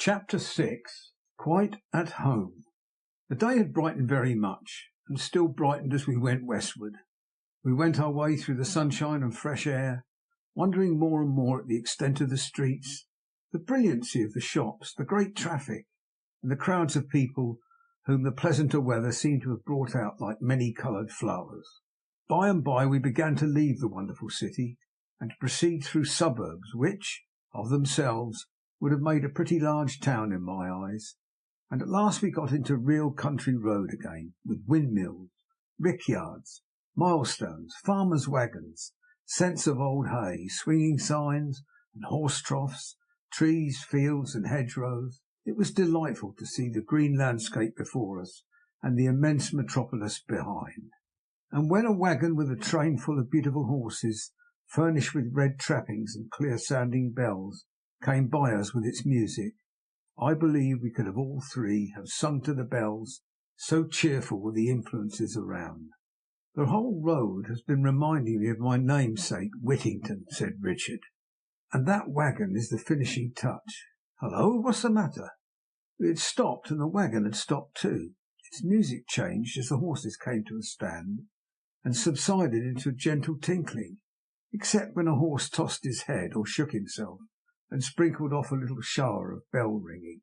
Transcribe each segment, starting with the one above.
Chapter 6. Quite at Home. The day had brightened very much, and still brightened as we went westward. We went our way through the sunshine and fresh air, wondering more and more at the extent of the streets, the brilliancy of the shops, the great traffic, and the crowds of people whom the pleasanter weather seemed to have brought out like many-coloured flowers. By and by we began to leave the wonderful city, and to proceed through suburbs which, of themselves, would have made a pretty large town in my eyes, and at last we got into real country road again, with windmills, rickyards, milestones, farmers' wagons, scents of old hay, swinging signs and horse troughs, trees, fields, and hedgerows. It was delightful to see the green landscape before us and the immense metropolis behind. And when a wagon with a train full of beautiful horses, furnished with red trappings and clear-sounding bells, came by us with its music, I believe we could have all three have sung to the bells, so cheerful were the influences around. "The whole road has been reminding me of my namesake, Whittington," said Richard, "and that wagon is the finishing touch. Hullo, what's the matter?" We had stopped, and the wagon had stopped too. Its music changed as the horses came to a stand, and subsided into a gentle tinkling, except when a horse tossed his head or shook himself, and sprinkled off a little shower of bell ringing.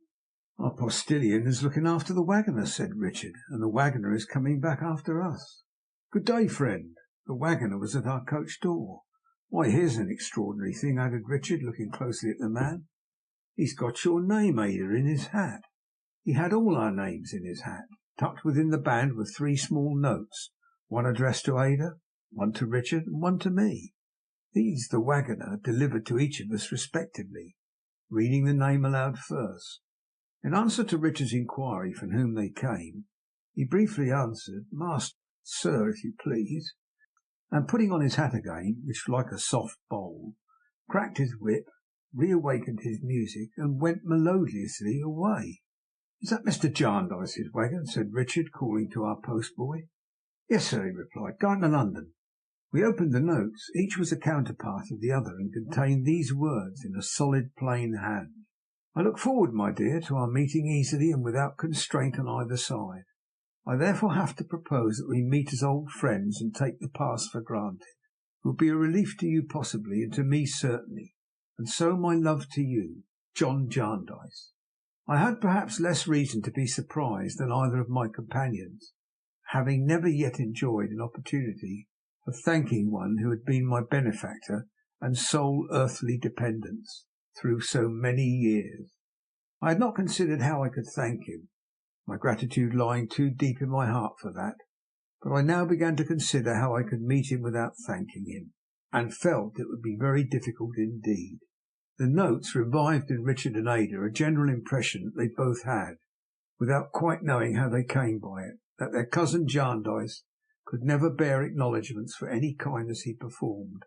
"Our postilion is looking after the waggoner," said Richard, "and the waggoner is coming back after us. Good day, friend. The waggoner was at our coach door. Why, here's an extraordinary thing," added Richard, looking closely at the man. "He's got your name, Ada, in his hat." He had all our names in his hat. Tucked within the band were three small notes, one addressed to Ada, one to Richard, and one to me. These the waggoner delivered to each of us respectively, reading the name aloud first. In answer to Richard's inquiry from whom they came, he briefly answered, "Master, sir, if you please," and putting on his hat again, which like a soft bowl, cracked his whip, reawakened his music, and went melodiously away. "Is that Mr. Jarndyce's wagon?" said Richard, calling to our postboy. "Yes, sir," he replied. "Going to London." We opened the notes. Each was a counterpart of the other, and contained these words in a solid, plain hand: "I look forward, my dear, to our meeting easily and without constraint on either side. I therefore have to propose that we meet as old friends and take the past for granted. It will be a relief to you possibly, and to me certainly, and so my love to you, John Jarndyce." I had perhaps less reason to be surprised than either of my companions, having never yet enjoyed an opportunity of thanking one who had been my benefactor and sole earthly dependence through so many years. I had not considered how I could thank him, my gratitude lying too deep in my heart for that, but I now began to consider how I could meet him without thanking him, and felt it would be very difficult indeed. The notes revived in Richard and Ada a general impression that they both had, without quite knowing how they came by it, that their cousin Jarndyce could never bear acknowledgments for any kindness he performed,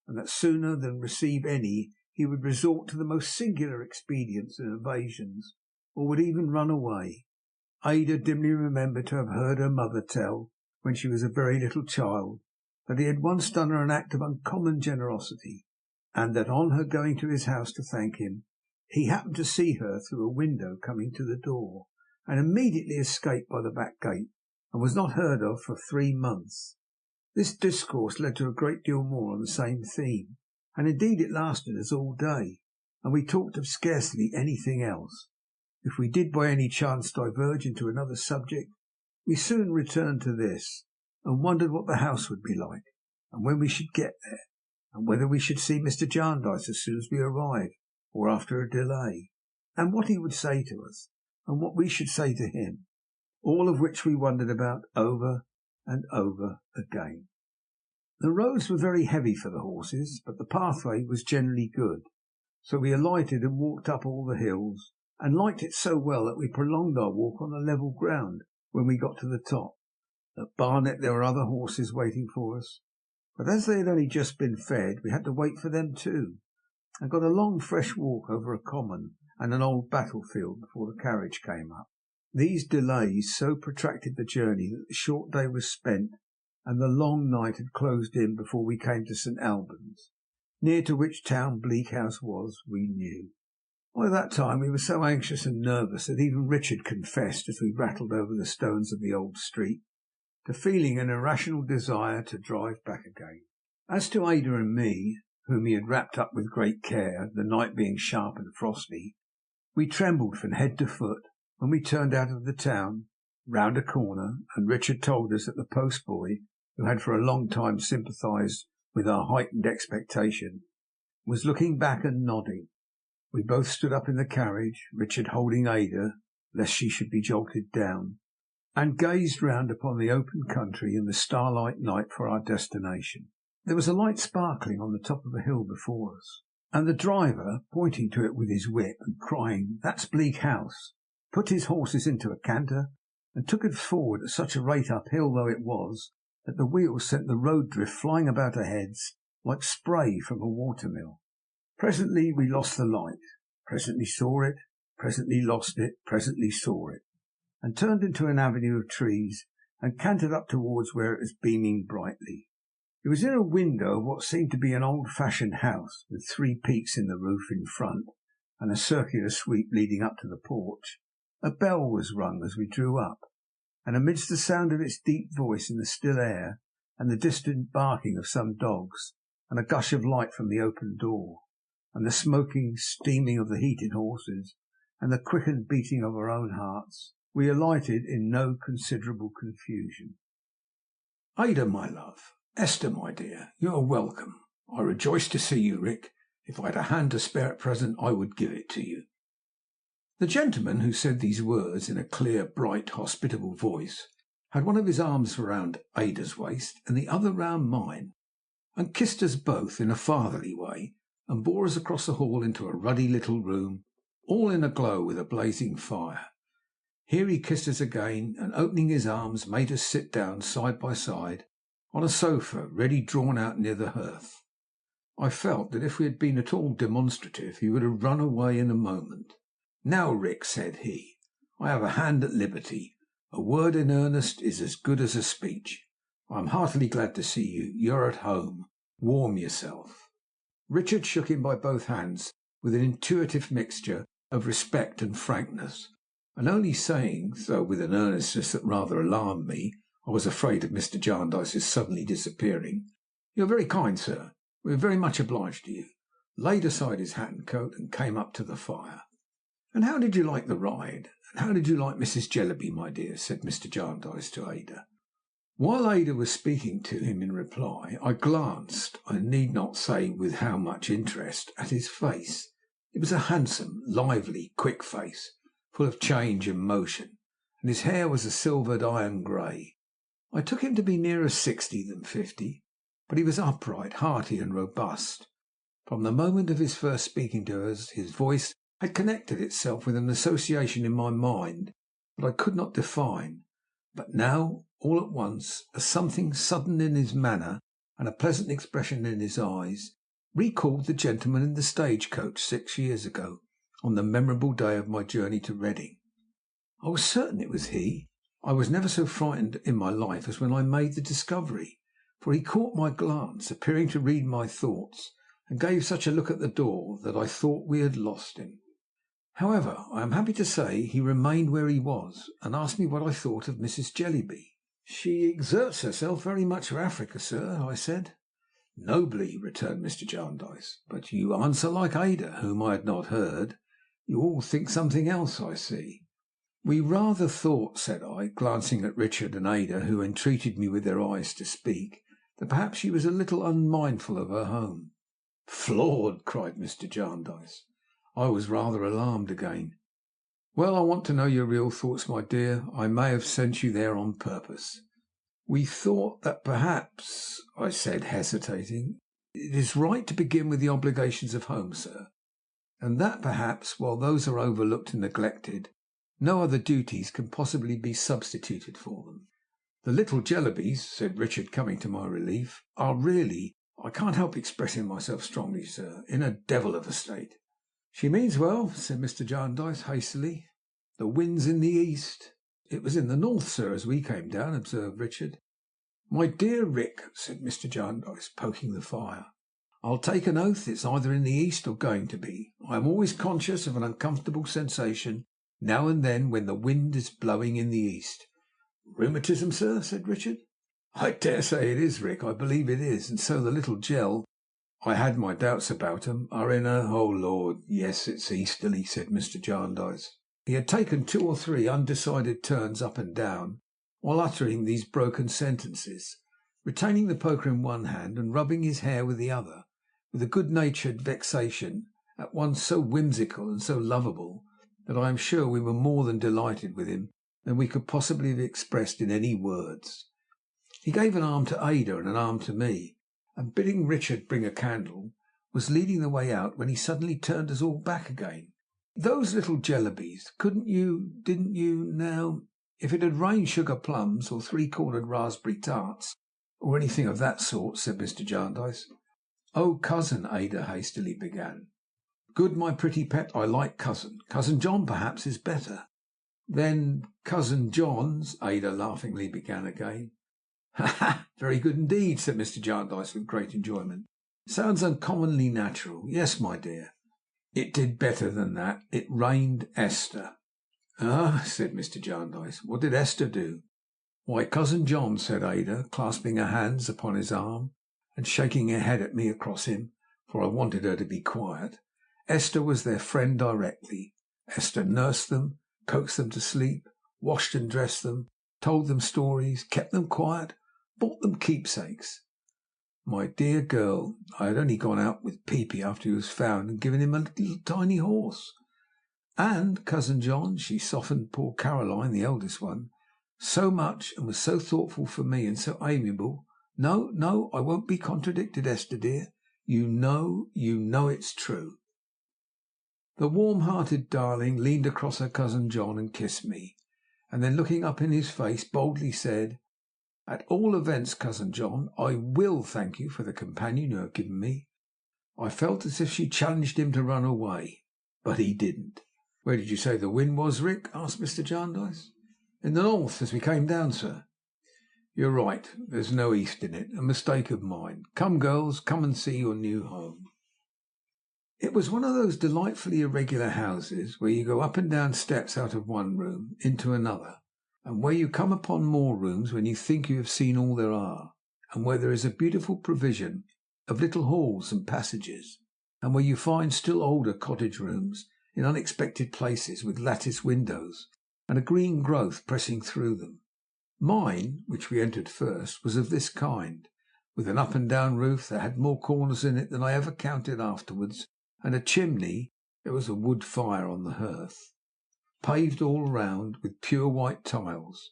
and that sooner than receive any he would resort to the most singular expedients and evasions, or would even run away. Ada dimly remembered to have heard her mother tell, when she was a very little child, that he had once done her an act of uncommon generosity, and that on her going to his house to thank him, he happened to see her through a window coming to the door, and immediately escaped by the back gate, and was not heard of for 3 months. This discourse led to a great deal more on the same theme, and indeed it lasted us all day, and we talked of scarcely anything else. If we did by any chance diverge into another subject, we soon returned to this, and wondered what the house would be like, and when we should get there, and whether we should see Mr. Jarndyce as soon as we arrived, or after a delay, and what he would say to us, and what we should say to him, all of which we wondered about over and over again. The roads were very heavy for the horses, but the pathway was generally good, so we alighted and walked up all the hills, and liked it so well that we prolonged our walk on the level ground when we got to the top. At Barnet there were other horses waiting for us, but as they had only just been fed, we had to wait for them too, and got a long fresh walk over a common and an old battlefield before the carriage came up. These delays so protracted the journey that the short day was spent, and the long night had closed in before we came to St. Albans, near to which town Bleak House was, we knew. By that time we were so anxious and nervous that even Richard confessed, as we rattled over the stones of the old street, to feeling an irrational desire to drive back again. As to Ada and me, whom he had wrapped up with great care, the night being sharp and frosty, we trembled from head to foot when we turned out of the town, round a corner, and Richard told us that the postboy, who had for a long time sympathized with our heightened expectation, was looking back and nodding. We both stood up in the carriage, Richard holding Ada, lest she should be jolted down, and gazed round upon the open country and the starlight night for our destination. There was a light sparkling on the top of a hill before us, and the driver, pointing to it with his whip and crying, "That's Bleak House," put his horses into a canter and took us forward at such a rate, uphill though it was, that the wheels sent the road drift flying about our heads like spray from a watermill. Presently we lost the light, presently saw it, presently lost it, presently saw it, and turned into an avenue of trees and cantered up towards where it was beaming brightly. It was in a window of what seemed to be an old-fashioned house, with 3 peaks in the roof in front and a circular sweep leading up to the porch. A bell was rung as we drew up, and amidst the sound of its deep voice in the still air, and the distant barking of some dogs, and a gush of light from the open door, and the smoking, steaming of the heated horses, and the quickened beating of our own hearts, we alighted in no considerable confusion. "Ada, my love, Esther, my dear, you are welcome. I rejoice to see you, Rick. If I had a hand to spare at present, I would give it to you." The gentleman who said these words in a clear, bright, hospitable voice had one of his arms round Ada's waist and the other round mine, and kissed us both in a fatherly way, and bore us across the hall into a ruddy little room, all in a glow with a blazing fire. Here he kissed us again, and opening his arms, made us sit down side by side on a sofa ready drawn out near the hearth. I felt that if we had been at all demonstrative he would have run away in a moment. "Now, Rick," said he, "I have a hand at liberty. A word in earnest is as good as a speech. I am heartily glad to see you. You're at home. Warm yourself." Richard shook him by both hands with an intuitive mixture of respect and frankness, and only saying, though with an earnestness that rather alarmed me, I was afraid of Mr. Jarndyce's suddenly disappearing, "You're very kind, sir. We are very much obliged to you," laid aside his hat and coat, and came up to the fire. "And how did you like the ride? And how did you like Mrs. Jellyby, my dear?" said Mr. Jarndyce to Ada. While Ada was speaking to him in reply, I glanced, I need not say with how much interest, at his face. It was a handsome, lively, quick face, full of change and motion, and his hair was a silvered iron grey. I took him to be nearer 60 than 50, but he was upright, hearty, and robust. From the moment of his first speaking to us, his voice had connected itself with an association in my mind that I could not define. But now, all at once, a something sudden in his manner and a pleasant expression in his eyes recalled the gentleman in the stage-coach 6 years ago, on the memorable day of my journey to Reading. I was certain it was he. I was never so frightened in my life as when I made the discovery, for he caught my glance, appearing to read my thoughts, and gave such a look at the door that I thought we had lost him. However, I am happy to say he remained where he was, and asked me what I thought of Mrs. Jellyby. "She exerts herself very much for Africa, sir," I said. "Nobly," returned Mr. Jarndyce. "But you answer like Ada, whom I had not heard. You all think something else, I see." "We rather thought," said I, glancing at Richard and Ada, who entreated me with their eyes to speak, "that perhaps she was a little unmindful of her home." "Floored!" cried Mr. Jarndyce. I was rather alarmed again. "Well, I want to know your real thoughts, my dear. I may have sent you there on purpose." "We thought that perhaps," I said, hesitating, "it is right to begin with the obligations of home, sir, and that perhaps, while those are overlooked and neglected, no other duties can possibly be substituted for them. The little Jellybys," said Richard, coming to my relief, "are really, I can't help expressing myself strongly, sir, in a devil of a state." "She means well," said Mr. Jarndyce hastily. "The wind's in the east." "It was in the north, sir, as we came down," observed Richard. "My dear Rick," said Mr. Jarndyce, poking the fire, I'll take an oath it's either in the east or going to be. I am always conscious of an uncomfortable sensation now and then when the wind is blowing in the east." "Rheumatism, sir?" said Richard. "I dare say it is, Rick. I believe it is. And so the little gel, I had my doubts about 'em, are in a— Oh, Lord, yes, it's easterly," said Mr. Jarndyce. He had taken 2 or 3 undecided turns up and down while uttering these broken sentences, retaining the poker in one hand and rubbing his hair with the other, with a good-natured vexation at once so whimsical and so lovable that I am sure we were more than delighted with him than we could possibly have expressed in any words. He gave an arm to Ada and an arm to me, and bidding Richard bring a candle, was leading the way out when he suddenly turned us all back again. "Those little jellabys, didn't you, now, if it had rained sugar plums or 3-cornered raspberry tarts, or anything of that sort," said Mr. Jarndyce. "Oh, cousin," Ada hastily began. "Good, my pretty pet, I like cousin. Cousin John, perhaps, is better." "Then cousin John's," Ada laughingly began again. "Ha, ha! Very good indeed," said Mr. Jarndyce with great enjoyment. "Sounds uncommonly natural. Yes, my dear. It did better than that. It rained Esther." "Ah," said Mr. Jarndyce. "What did Esther do?" "Why, cousin John," said Ada, clasping her hands upon his arm and shaking her head at me across him, for I wanted her to be quiet, "Esther was their friend directly. Esther nursed them, coaxed them to sleep, washed and dressed them, told them stories, kept them quiet, bought them keepsakes. My dear girl, I had only gone out with Peepy after he was found and given him a little tiny horse. And, cousin John, she softened poor Caroline, the eldest one, so much, and was so thoughtful for me, and so amiable. No, no, I won't be contradicted, Esther dear. You know it's true." The warm-hearted darling leaned across her cousin John and kissed me, and then looking up in his face boldly said, "At all events, cousin John, I will thank you for the companion you have given me." I felt as if she challenged him to run away, but he didn't. "Where did you say the wind was, Rick?" asked Mr. Jarndyce. "In the north, as we came down, sir." "You're right. There's no east in it. A mistake of mine. Come, girls, come and see your new home." It was one of those delightfully irregular houses where you go up and down steps out of one room into another, and where you come upon more rooms when you think you have seen all there are, and where there is a beautiful provision of little halls and passages, and where you find still older cottage rooms in unexpected places with lattice windows and a green growth pressing through them. Mine, which we entered first, was of this kind, with an up and down roof that had more corners in it than I ever counted afterwards, and a chimney (there was a wood fire on the hearth) paved all round with pure white tiles,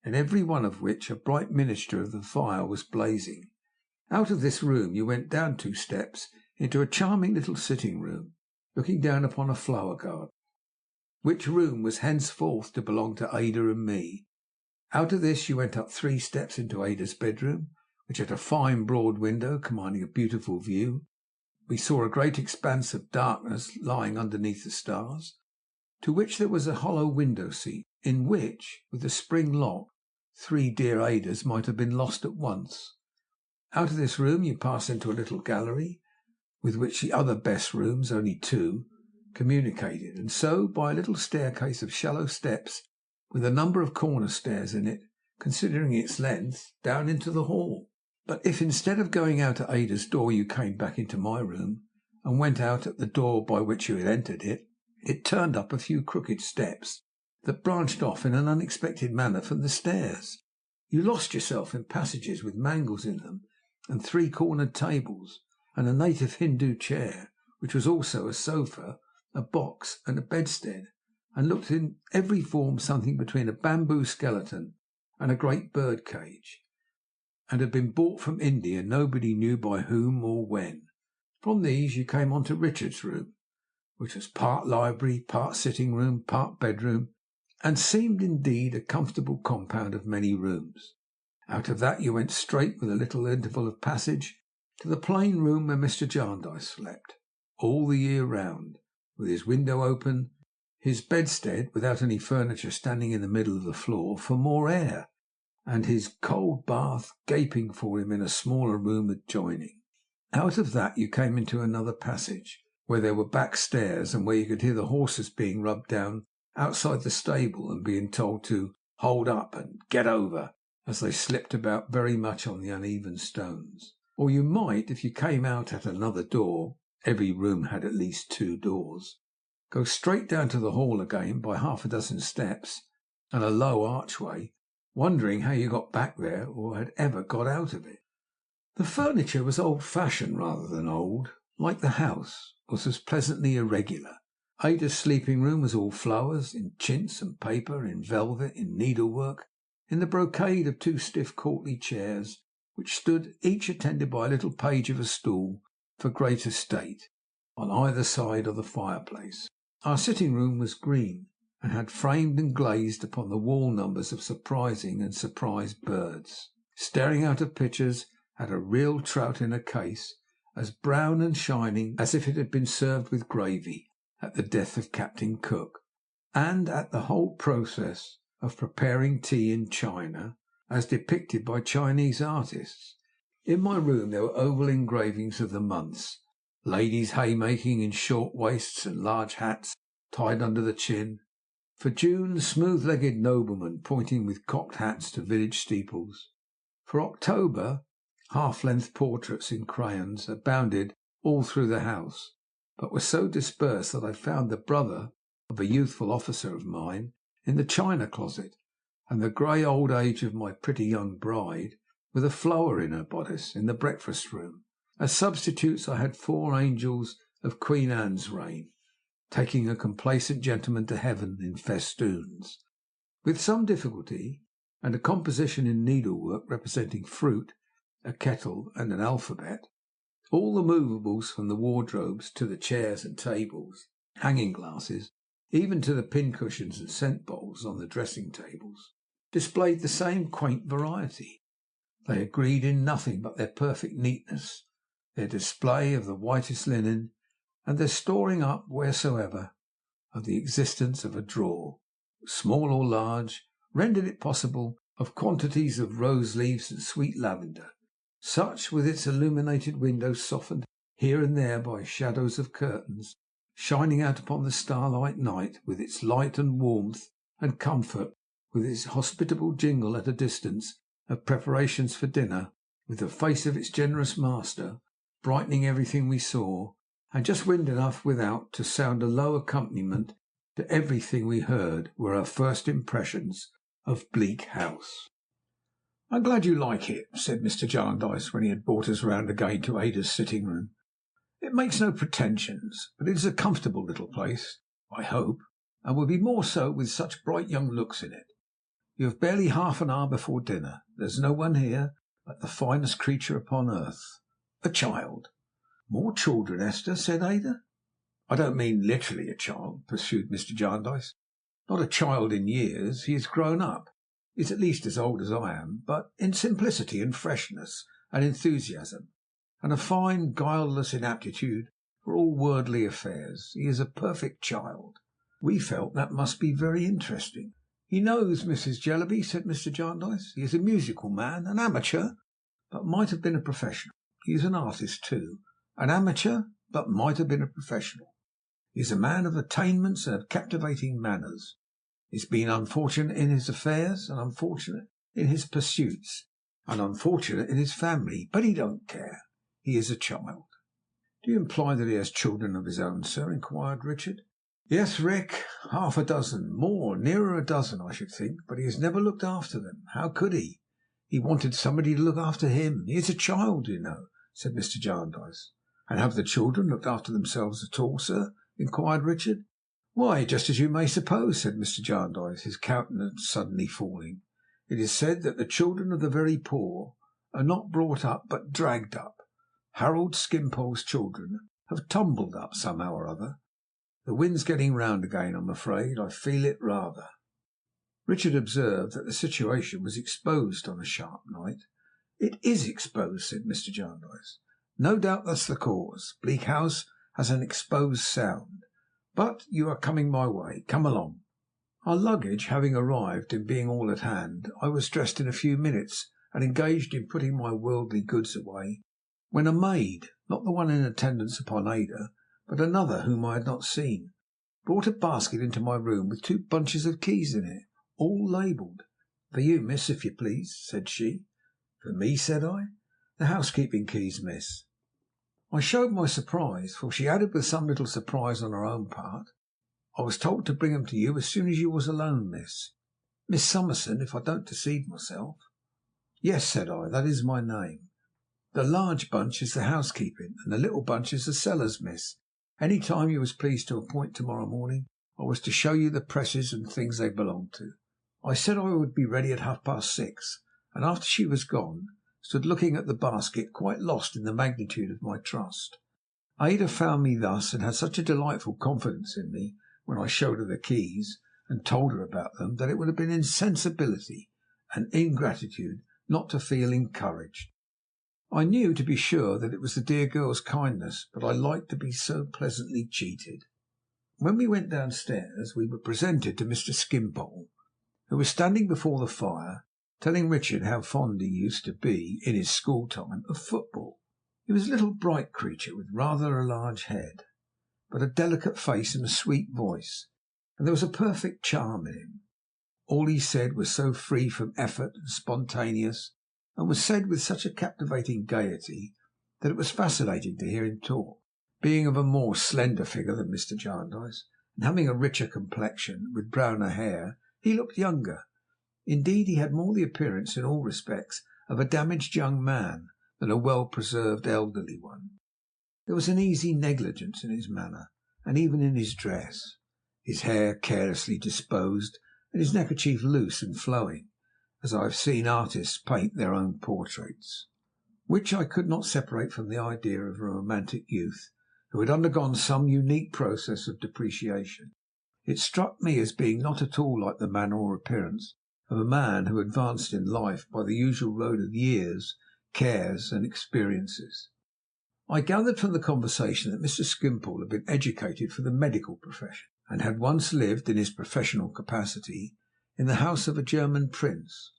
in every one of which a bright miniature of the fire was blazing. Out of this room you went down 2 steps into a charming little sitting room, looking down upon a flower garden, which room was henceforth to belong to Ada and me. Out of this you went up 3 steps into Ada's bedroom, which had a fine broad window commanding a beautiful view. We saw a great expanse of darkness lying underneath the stars, to which there was a hollow window seat, in which, with the spring lock, 3 dear Adas might have been lost at once. Out of this room you passed into a little gallery, with which the other best rooms, only 2, communicated, and so, by a little staircase of shallow steps with a number of corner stairs in it, considering its length, down into the hall. But if instead of going out at Ada's door you came back into my room, and went out at the door by which you had entered it, it turned up a few crooked steps that branched off in an unexpected manner from the stairs. You lost yourself in passages with mangles in them, and 3-cornered tables, and a native Hindu chair, which was also a sofa, a box, and a bedstead, and looked in every form something between a bamboo skeleton and a great bird cage, and had been bought from India nobody knew by whom or when. From these you came on to Richard's room, which was part library, part sitting room, part bedroom, and seemed indeed a comfortable compound of many rooms. Out of that you went straight, with a little interval of passage, to the plain room where Mr. Jarndyce slept, all the year round, with his window open, his bedstead without any furniture standing in the middle of the floor for more air, and his cold bath gaping for him in a smaller room adjoining. Out of that you came into another passage, where there were back stairs, and where you could hear the horses being rubbed down outside the stable and being told to hold up and get over as they slipped about very much on the uneven stones. Or you might, if you came out at another door, every room had at least 2 doors, go straight down to the hall again by half a dozen steps and a low archway, wondering how you got back there or had ever got out of it. The furniture was old-fashioned rather than old. Like the house, was as pleasantly irregular. Ada's sleeping room was all flowers, in chintz and paper, in velvet, in needlework, in the brocade of 2 stiff courtly chairs, which stood each attended by a little page of a stool for greater state, on either side of the fireplace. Our sitting room was green, and had framed and glazed upon the wall numbers of surprising and surprised birds. Staring out of pictures had a real trout in a case, as brown and shining as if it had been served with gravy at the death of Captain Cook, and at the whole process of preparing tea in China, as depicted by Chinese artists. In my room there were oval engravings of the months, ladies haymaking in short waists and large hats tied under the chin. For June, smooth-legged noblemen pointing with cocked hats to village steeples. For October, half-length portraits in crayons abounded all through the house, but were so dispersed that I found the brother of a youthful officer of mine in the china closet, and the grey old age of my pretty young bride, with a flower in her bodice, in the breakfast room. As substitutes I had 4 angels of Queen Anne's reign, taking a complacent gentleman to heaven in festoons. With some difficulty, and a composition in needlework representing fruit, a kettle, and an alphabet, all the movables from the wardrobes to the chairs and tables, hanging glasses, even to the pincushions and scent bowls on the dressing tables, displayed the same quaint variety. They agreed in nothing but their perfect neatness, their display of the whitest linen, and their storing up wheresoever of the existence of a drawer, small or large, rendered it possible, of quantities of rose leaves and sweet lavender, such, with its illuminated windows softened here and there by shadows of curtains, shining out upon the starlight night, with its light and warmth and comfort, with its hospitable jingle at a distance of preparations for dinner, with the face of its generous master brightening everything we saw, and just wind enough without to sound a low accompaniment to everything we heard, were our first impressions of Bleak House. "I'm glad you like it," said Mr. Jarndyce, when he had brought us round again to Ada's sitting room. "It makes no pretensions, but it is a comfortable little place, I hope, and will be more so with such bright young looks in it. You have barely half an hour before dinner. There's no one here but the finest creature upon earth, a child." "More children, Esther?" said Ada. "I don't mean literally a child," pursued Mr. Jarndyce. "Not a child in years. He is grown up. He is at least as old as I am, but in simplicity and freshness and enthusiasm, and a fine, guileless inaptitude for all worldly affairs. He is a perfect child." We felt that must be very interesting. "He knows Mrs. Jellyby," said Mr. Jarndyce. "He is a musical man, an amateur, but might have been a professional. He is an artist too, an amateur, but might have been a professional. He is a man of attainments and of captivating manners. He has been unfortunate in his affairs, and unfortunate in his pursuits, and unfortunate in his family, but he don't care. He is a child." "Do you imply that he has children of his own, sir?" inquired Richard. "Yes, Rick, half a dozen, more, nearer a dozen, I should think, but he has never looked after them. How could he? He wanted somebody to look after him. He is a child, you know," said Mr. Jarndyce. "And have the children looked after themselves at all, sir?" inquired Richard. "Why, just as you may suppose," said Mr. Jarndyce, his countenance suddenly falling. "It is said that the children of the very poor are not brought up, but dragged up. Harold Skimpole's children have tumbled up somehow or other. The wind's getting round again, I'm afraid. I feel it rather." Richard observed that the situation was exposed on a sharp night. "It is exposed," said Mr. Jarndyce. "No doubt that's the cause. Bleak House has an exposed sound. But you are coming my way. Come along." Our luggage having arrived and being all at hand, I was dressed in a few minutes and engaged in putting my worldly goods away when a maid, not the one in attendance upon Ada, but another whom I had not seen, brought a basket into my room with 2 bunches of keys in it, all labelled. "For you, miss, if you please," said she. "For me?" said I. "The housekeeping keys, miss." I showed my surprise, for she added with some little surprise on her own part, "I was told to bring 'em to you as soon as you was alone, miss. Miss Summerson, if I don't deceive myself." "Yes," said I, "that is my name. The large bunch is the housekeeping, and the little bunch is the cellars, miss. Any time you was pleased to appoint to morrow morning, I was to show you the presses and things they belonged to." I said I would be ready at 6:30, and after she was gone, stood looking at the basket, quite lost in the magnitude of my trust. Ada found me thus, and had such a delightful confidence in me when I showed her the keys and told her about them, that it would have been insensibility and ingratitude not to feel encouraged. I knew, to be sure, that it was the dear girl's kindness, but I liked to be so pleasantly cheated. When we went downstairs, we were presented to Mr. Skimpole, who was standing before the fire, telling Richard how fond he used to be, in his school time, of football. He was a little bright creature, with rather a large head, but a delicate face and a sweet voice, and there was a perfect charm in him. All he said was so free from effort and spontaneous, and was said with such a captivating gaiety, that it was fascinating to hear him talk. Being of a more slender figure than Mr. Jarndyce, and having a richer complexion, with browner hair, he looked younger. Indeed, he had more the appearance in all respects of a damaged young man than a well-preserved elderly one. There was an easy negligence in his manner, and even in his dress, his hair carelessly disposed, and his neckerchief loose and flowing, as I have seen artists paint their own portraits, which I could not separate from the idea of a romantic youth who had undergone some unique process of depreciation. It struck me as being not at all like the manner or appearance of a man who advanced in life by the usual road of years, cares, and experiences. I gathered from the conversation that Mr. Skimpole had been educated for the medical profession, and had once lived, in his professional capacity, in the house of a German prince.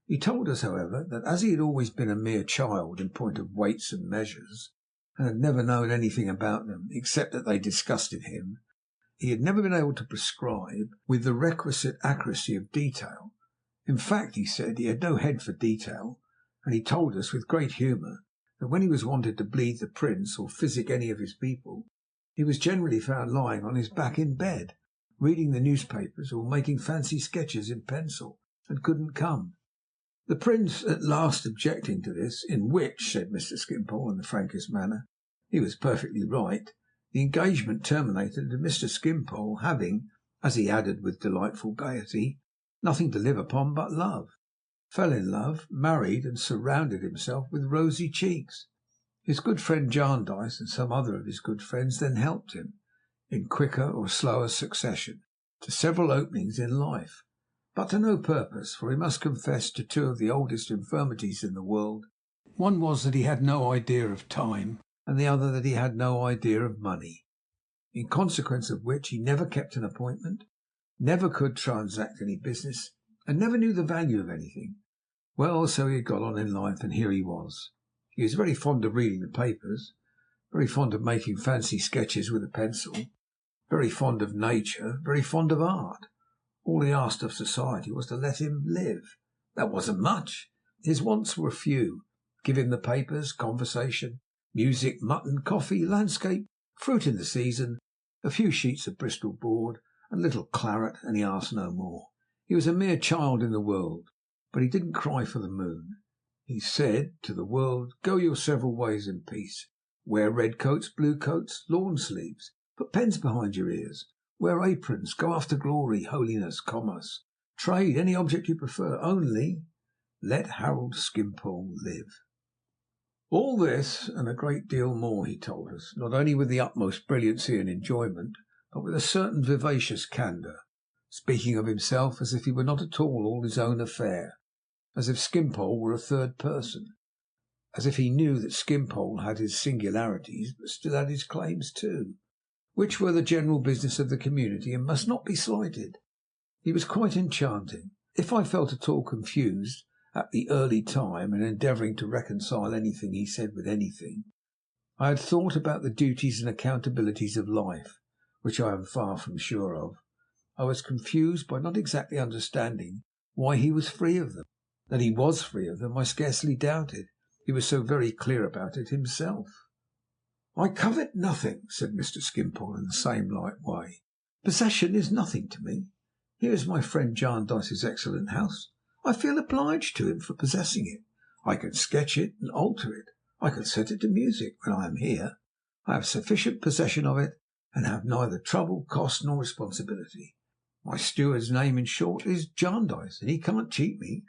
He told us, however, that as he had always been a mere child in point of weights and measures, and had never known anything about them except that they disgusted him, he had never been able to prescribe with the requisite accuracy of detail. In fact, he said, he had no head for detail, and he told us with great humour that when he was wanted to bleed the prince or physic any of his people, he was generally found lying on his back in bed, reading the newspapers or making fancy sketches in pencil, and couldn't come. The prince at last objecting to this, in which, said Mr. Skimpole in the frankest manner, he was perfectly right, the engagement terminated in Mr. Skimpole having, as he added with delightful gaiety, nothing to live upon but love, fell in love, married, and surrounded himself with rosy cheeks. His good friend Jarndyce and some other of his good friends then helped him, in quicker or slower succession, to several openings in life, but to no purpose, for he must confess to 2 of the oldest infirmities in the world. One was that he had no idea of time, and the other that he had no idea of money, in consequence of which he never kept an appointment, never could transact any business, and never knew the value of anything. Well, so he had got on in life, and here he was. He was very fond of reading the papers, very fond of making fancy sketches with a pencil, very fond of nature, very fond of art. All he asked of society was to let him live. That wasn't much. His wants were few. Give him the papers, conversation, music, mutton, coffee, landscape, fruit in the season, a few sheets of Bristol board, and a little claret, and he asked no more. He was a mere child in the world, but he didn't cry for the moon. He said to the world, "Go your several ways in peace. Wear red coats, blue coats, lawn sleeves. Put pens behind your ears. Wear aprons. Go after glory, holiness, commerce, trade, any object you prefer. Only let Harold Skimpole live." All this, and a great deal more, he told us, not only with the utmost brilliancy and enjoyment, but with a certain vivacious candour, speaking of himself as if he were not at all his own affair, as if Skimpole were a third person, as if he knew that Skimpole had his singularities, but still had his claims too, which were the general business of the community and must not be slighted. He was quite enchanting. If I felt at all confused at the early time and endeavouring to reconcile anything he said with anything, I had thought about the duties and accountabilities of life, which I am far from sure of. I was confused by not exactly understanding why he was free of them. That he was free of them I scarcely doubted. He was so very clear about it himself. "I covet nothing," said Mr. Skimpole in the same light way. "Possession is nothing to me. Here is my friend Jarndyce's excellent house. I feel obliged to him for possessing it. I can sketch it and alter it. I can set it to music when I am here. I have sufficient possession of it, and have neither trouble, cost, nor responsibility. My steward's name, in short, is Jarndyce, and he can't cheat me.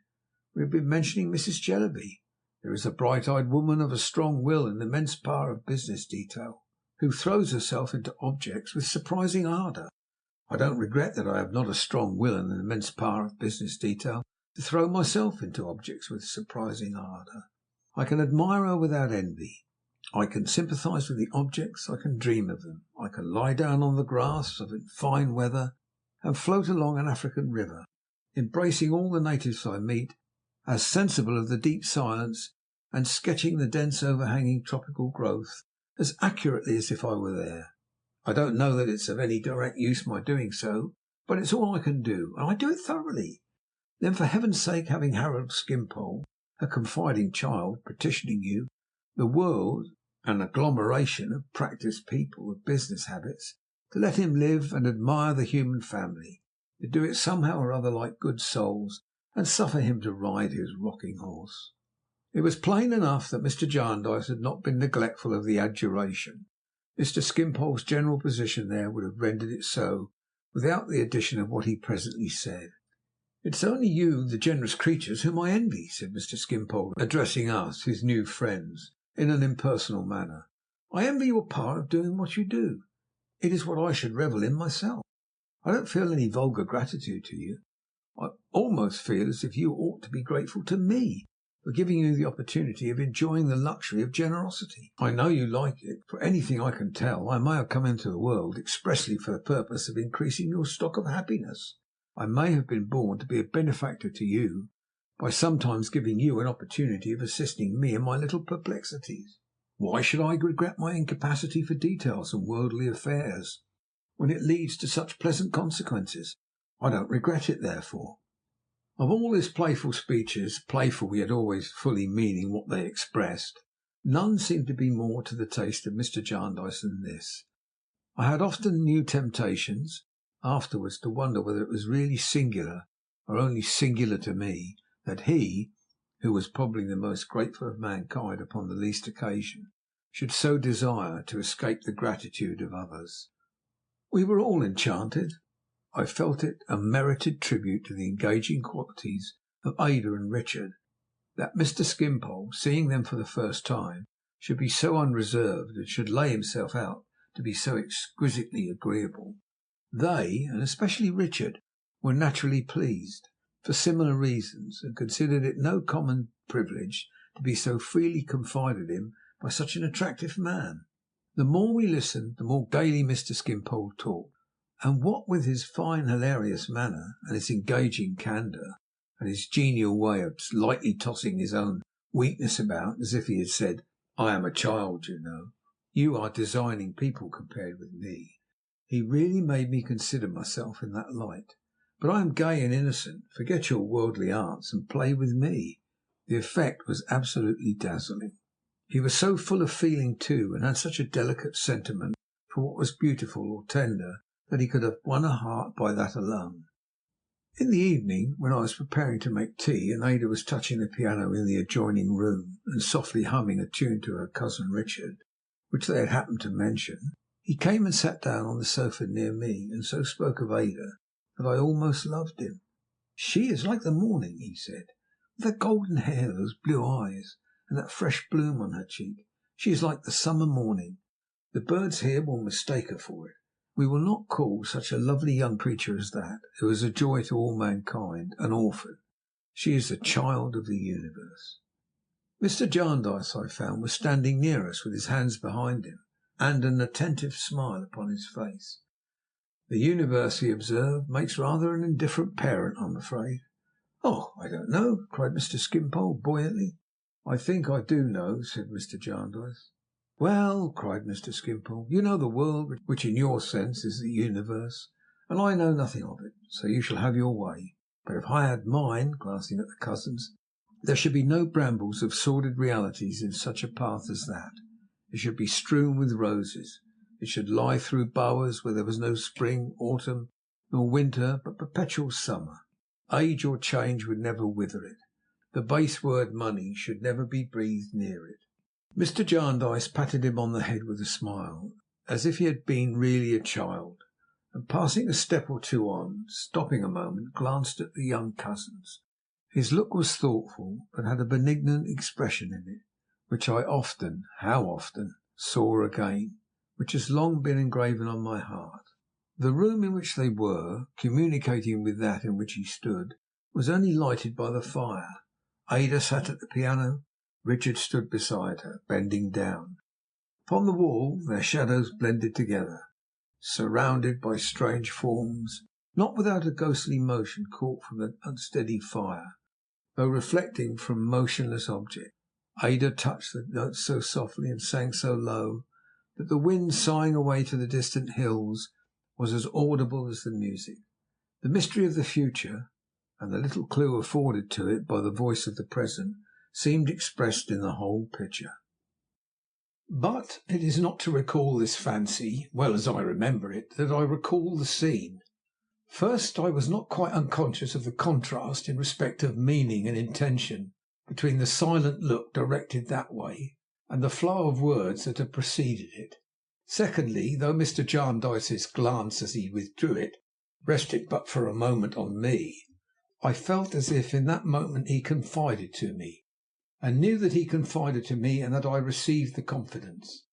We have been mentioning Mrs. Jellyby. There is a bright-eyed woman of a strong will and immense power of business detail, who throws herself into objects with surprising ardour. I don't regret that I have not a strong will and an immense power of business detail to throw myself into objects with surprising ardour. I can admire her without envy. I can sympathise with the objects. I can dream of them. I can lie down on the grass of fine weather and float along an African river, embracing all the natives I meet, as sensible of the deep silence, and sketching the dense overhanging tropical growth as accurately as if I were there. I don't know that it's of any direct use my doing so, but it's all I can do, and I do it thoroughly. Then, for heaven's sake, having Harold Skimpole, a confiding child, petitioning you, the world, an agglomeration of practised people of business habits, to let him live and admire the human family, to do it somehow or other like good souls, and suffer him to ride his rocking horse." It was plain enough that Mr. Jarndyce had not been neglectful of the adjuration. Mr. Skimpole's general position there would have rendered it so, without the addition of what he presently said. "It's only you, the generous creatures, whom I envy," said Mr. Skimpole, addressing us, his new friends, in an impersonal manner. "I envy your power of doing what you do. It is what I should revel in myself. I don't feel any vulgar gratitude to you. I almost feel as if you ought to be grateful to me for giving you the opportunity of enjoying the luxury of generosity. I know you like it. For anything I can tell, I may have come into the world expressly for the purpose of increasing your stock of happiness. I may have been born to be a benefactor to you, by sometimes giving you an opportunity of assisting me in my little perplexities. Why should I regret my incapacity for details and worldly affairs, when it leads to such pleasant consequences? I don't regret it, therefore." Of all his playful speeches, playful yet always fully meaning what they expressed, none seemed to be more to the taste of Mr. Jarndyce than this. I had often new temptations afterwards to wonder whether it was really singular, or only singular to me, that he, who was probably the most grateful of mankind upon the least occasion, should so desire to escape the gratitude of others. We were all enchanted. I felt it a merited tribute to the engaging qualities of Ada and Richard, that Mr. Skimpole, seeing them for the first time, should be so unreserved, and should lay himself out to be so exquisitely agreeable. They, and especially Richard, were naturally pleased, for similar reasons, and considered it no common privilege to be so freely confided in by such an attractive man. The more we listened, the more gaily Mr. Skimpole talked. And what with his fine hilarious manner, and his engaging candour, and his genial way of lightly tossing his own weakness about as if he had said, "I am a child, you know. You are designing people compared with me," he really made me consider myself in that light. But I am gay and innocent. Forget your worldly arts and play with me. The effect was absolutely dazzling. He was so full of feeling too, and had such a delicate sentiment for what was beautiful or tender, that he could have won a heart by that alone. In the evening, when I was preparing to make tea, and Ada was touching the piano in the adjoining room, and softly humming a tune to her cousin Richard, which they had happened to mention, he came and sat down on the sofa near me, and so spoke of Ada that I almost loved him. "She is like the morning," he said, "with her golden hair, those blue eyes, and that fresh bloom on her cheek. She is like the summer morning. The birds here will mistake her for it. We will not call such a lovely young creature as that, who is a joy to all mankind, an orphan. She is the child of the universe." Mr. Jarndyce, I found, was standing near us with his hands behind him, and an attentive smile upon his face. "The universe," he observed, "makes rather an indifferent parent, I'm afraid. "Oh, I don't know," cried Mr. Skimpole buoyantly. "I think I do know," said Mr. Jarndyce. "Well," cried Mr. Skimpole, "you know the world, which in your sense is the universe, and I know nothing of it, so you shall have your way. But if I had mine," glancing at the cousins, "there should be no brambles of sordid realities in such a path as that. It should be strewn with roses. It should lie through bowers where there was no spring, autumn, nor winter, but perpetual summer. Age or change would never wither it. The base word money should never be breathed near it." Mr. Jarndyce patted him on the head with a smile, as if he had been really a child, and passing a step or two on, stopping a moment, glanced at the young cousins. His look was thoughtful, but had a benignant expression in it, which I often, how often, saw again, which has long been engraven on my heart. The room in which they were, communicating with that in which he stood, was only lighted by the fire. Ada sat at the piano. Richard stood beside her, bending down. Upon the wall their shadows blended together, surrounded by strange forms, not without a ghostly motion caught from the unsteady fire, though reflecting from motionless objects. Ada touched the notes so softly and sang so low that the wind sighing away to the distant hills was as audible as the music. The mystery of the future, and the little clue afforded to it by the voice of the present, seemed expressed in the whole picture. But it is not to recall this fancy, well as I remember it, that I recall the scene. First, I was not quite unconscious of the contrast in respect of meaning and intention between the silent look directed that way and the flow of words that had preceded it. Secondly, though Mr. Jarndyce's glance, as he withdrew it, rested but for a moment on me, I felt as if in that moment he confided to me, and knew that he confided to me and that I received the confidence.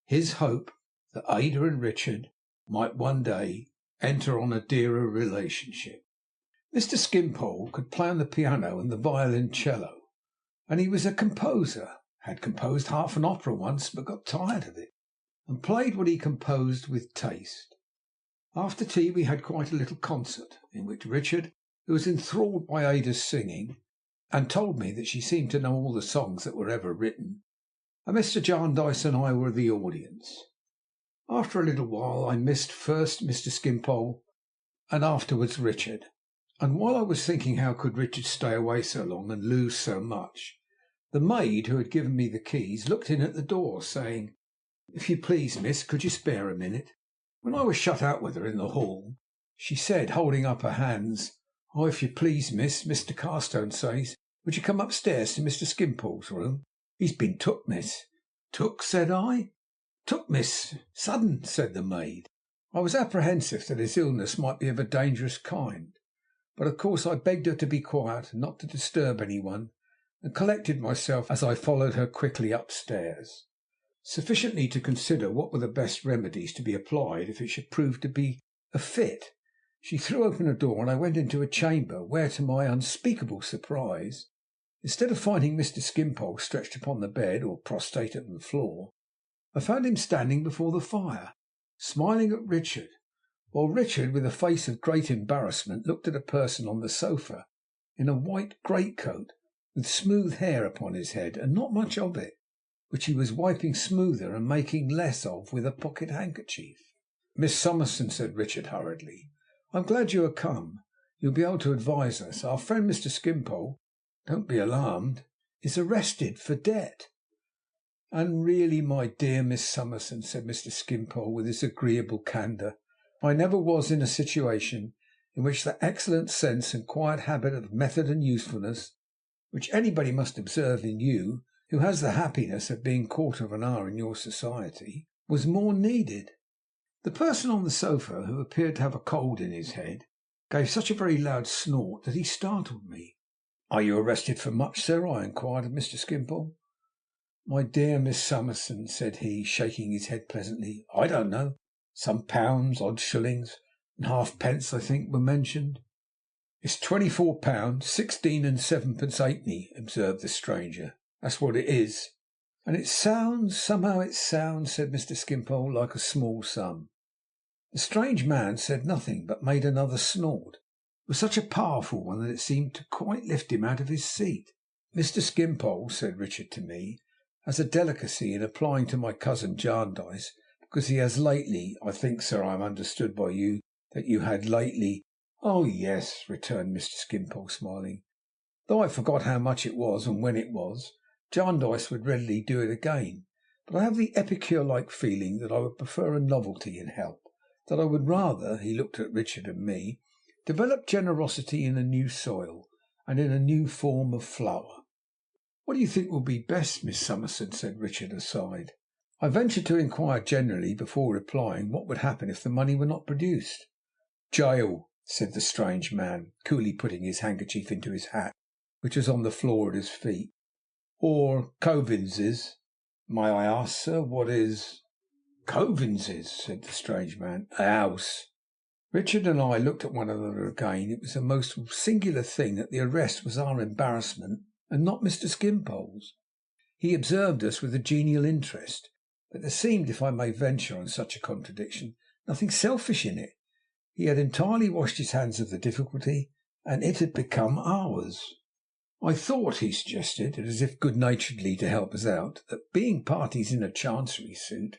His hope that Ada and Richard might one day enter on a dearer relationship. Mr. Skimpole could play on the piano and the violoncello, and he was a composer, had composed half an opera once, but got tired of it, and played what he composed with taste. After tea we had quite a little concert, in which Richard, who was enthralled by Ada's singing, and told me that she seemed to know all the songs that were ever written, and Mr. Jarndyce and I were the audience. After a little while I missed first Mr. Skimpole and afterwards Richard, and while I was thinking how could Richard stay away so long and lose so much, the maid who had given me the keys looked in at the door, saying, "If you please, miss, could you spare a minute?" When I was shut out with her in the hall, she said, holding up her hands, "Oh, if you please, miss, Mr. Carstone says, would you come upstairs to Mr. Skimpole's room? He's been took, miss." "Took?" said I. "Took, miss, sudden," said the maid. I was apprehensive that his illness might be of a dangerous kind, but of course I begged her to be quiet and not to disturb anyone, and collected myself as I followed her quickly upstairs, sufficiently to consider what were the best remedies to be applied if it should prove to be a fit. She threw open a door, and I went into a chamber where, to my unspeakable surprise, instead of finding Mr. Skimpole stretched upon the bed or prostrate on the floor, I found him standing before the fire, smiling at Richard, while Richard, with a face of great embarrassment, looked at a person on the sofa in a white greatcoat, with smooth hair upon his head, and not much of it, which he was wiping smoother and making less of with a pocket handkerchief. "Miss Summerson," said Richard hurriedly, "I'm glad you are come. You'll be able to advise us. Our friend Mr. Skimpole, don't be alarmed, is arrested for debt." "And really, my dear Miss Summerson," said Mr. Skimpole with his agreeable candour, "I never was in a situation in which that excellent sense and quiet habit of method and usefulness, which anybody must observe in you who has the happiness of being quarter of an hour in your society, was more needed." The person on the sofa, who appeared to have a cold in his head, gave such a very loud snort that he startled me. "Are you arrested for much, sir?" I inquired of Mr. Skimpole. "My dear Miss Summerson," said he, shaking his head pleasantly, "I don't know. Some pounds, odd shillings, and halfpence, I think, were mentioned." "It's £24, 16 and 7 halfpenny," observed the stranger. "That's what it is." "And it sounds, somehow it sounds," said Mr. Skimpole, "like a small sum." The strange man said nothing, but made another snort, was such a powerful one that it seemed to quite lift him out of his seat. "Mr. Skimpole," said Richard to me, "has a delicacy in applying to my cousin Jarndyce, because he has lately, I think, sir, I am understood by you that you had lately—" "Oh yes," returned Mr. Skimpole, smiling, "though I forgot how much it was and when it was. Jarndyce would readily do it again, but I have the epicure-like feeling that I would prefer a novelty in help, that I would rather," he looked at Richard and me, "develop generosity in a new soil and in a new form of flower." "What do you think will be best, Miss Summerson?" said Richard aside. I ventured to inquire generally, before replying, what would happen if the money were not produced. "Jail," said the strange man, coolly putting his handkerchief into his hat, which was on the floor at his feet. "Or Covins's." "May I ask, sir, what is—" "Covins's," said the strange man, "a house." Richard and I looked at one another again. It was a most singular thing that the arrest was our embarrassment and not Mr. Skimpole's. He observed us with a genial interest, but there seemed, if I may venture on such a contradiction, nothing selfish in it. He had entirely washed his hands of the difficulty, and it had become ours. "I thought," he suggested, as if good-naturedly to help us out, "that being parties in a chancery suit,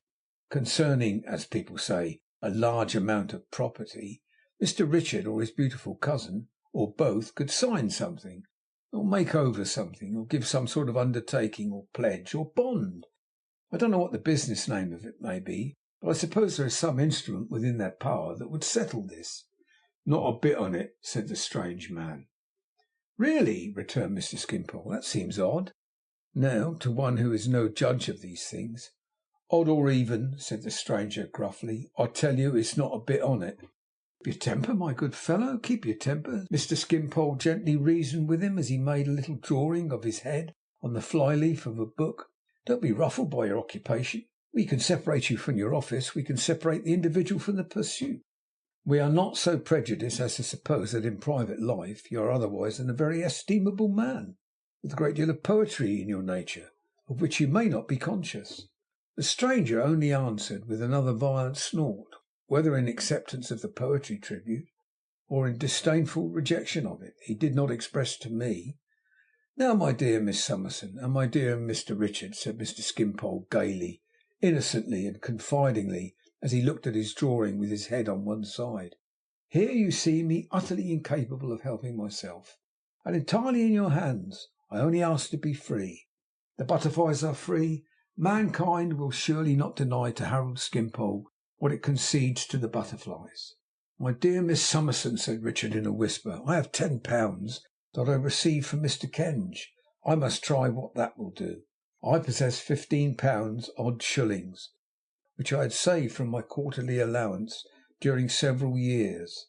concerning, as people say, a large amount of property, Mr. Richard or his beautiful cousin, or both, could sign something, or make over something, or give some sort of undertaking, or pledge, or bond. I don't know what the business name of it may be, but I suppose there is some instrument within their power that would settle this." "Not a bit on it," said the strange man. "Really," returned Mr. Skimpole, "that seems odd, now, to one who is no judge of these things." "Odd or even," said the stranger gruffly, "I tell you it's not a bit on it." "Keep your temper, my good fellow, keep your temper," Mr. Skimpole gently reasoned with him as he made a little drawing of his head on the fly-leaf of a book. "Don't be ruffled by your occupation. We can separate you from your office. We can separate the individual from the pursuit. We are not so prejudiced as to suppose that in private life you are otherwise than a very estimable man, with a great deal of poetry in your nature, of which you may not be conscious." The stranger only answered with another violent snort, whether in acceptance of the poetry tribute, or in disdainful rejection of it, he did not express to me. "Now, my dear Miss Summerson, and my dear Mr. Richard," said Mr. Skimpole gaily, innocently and confidingly, as he looked at his drawing with his head on one side, "here you see me utterly incapable of helping myself, and entirely in your hands. I only ask to be free. The butterflies are free. Mankind will surely not deny to Harold Skimpole what it concedes to the butterflies." "My dear Miss Summerson," said Richard in a whisper, "I have £10 that I received from Mr. Kenge. I must try what that will do. I possess £15 odd shillings, which I had saved from my quarterly allowance during several years.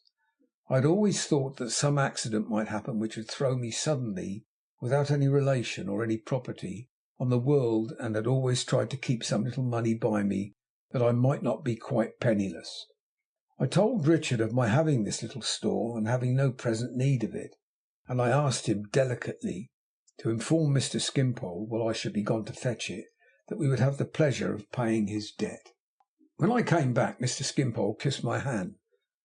I had always thought that some accident might happen which would throw me suddenly, without any relation or any property, on the world, and had always tried to keep some little money by me, that I might not be quite penniless. I told Richard of my having this little store, and having no present need of it, and I asked him delicately to inform Mr. Skimpole, while I should be gone to fetch it, that we would have the pleasure of paying his debt. When I came back, Mr. Skimpole kissed my hand,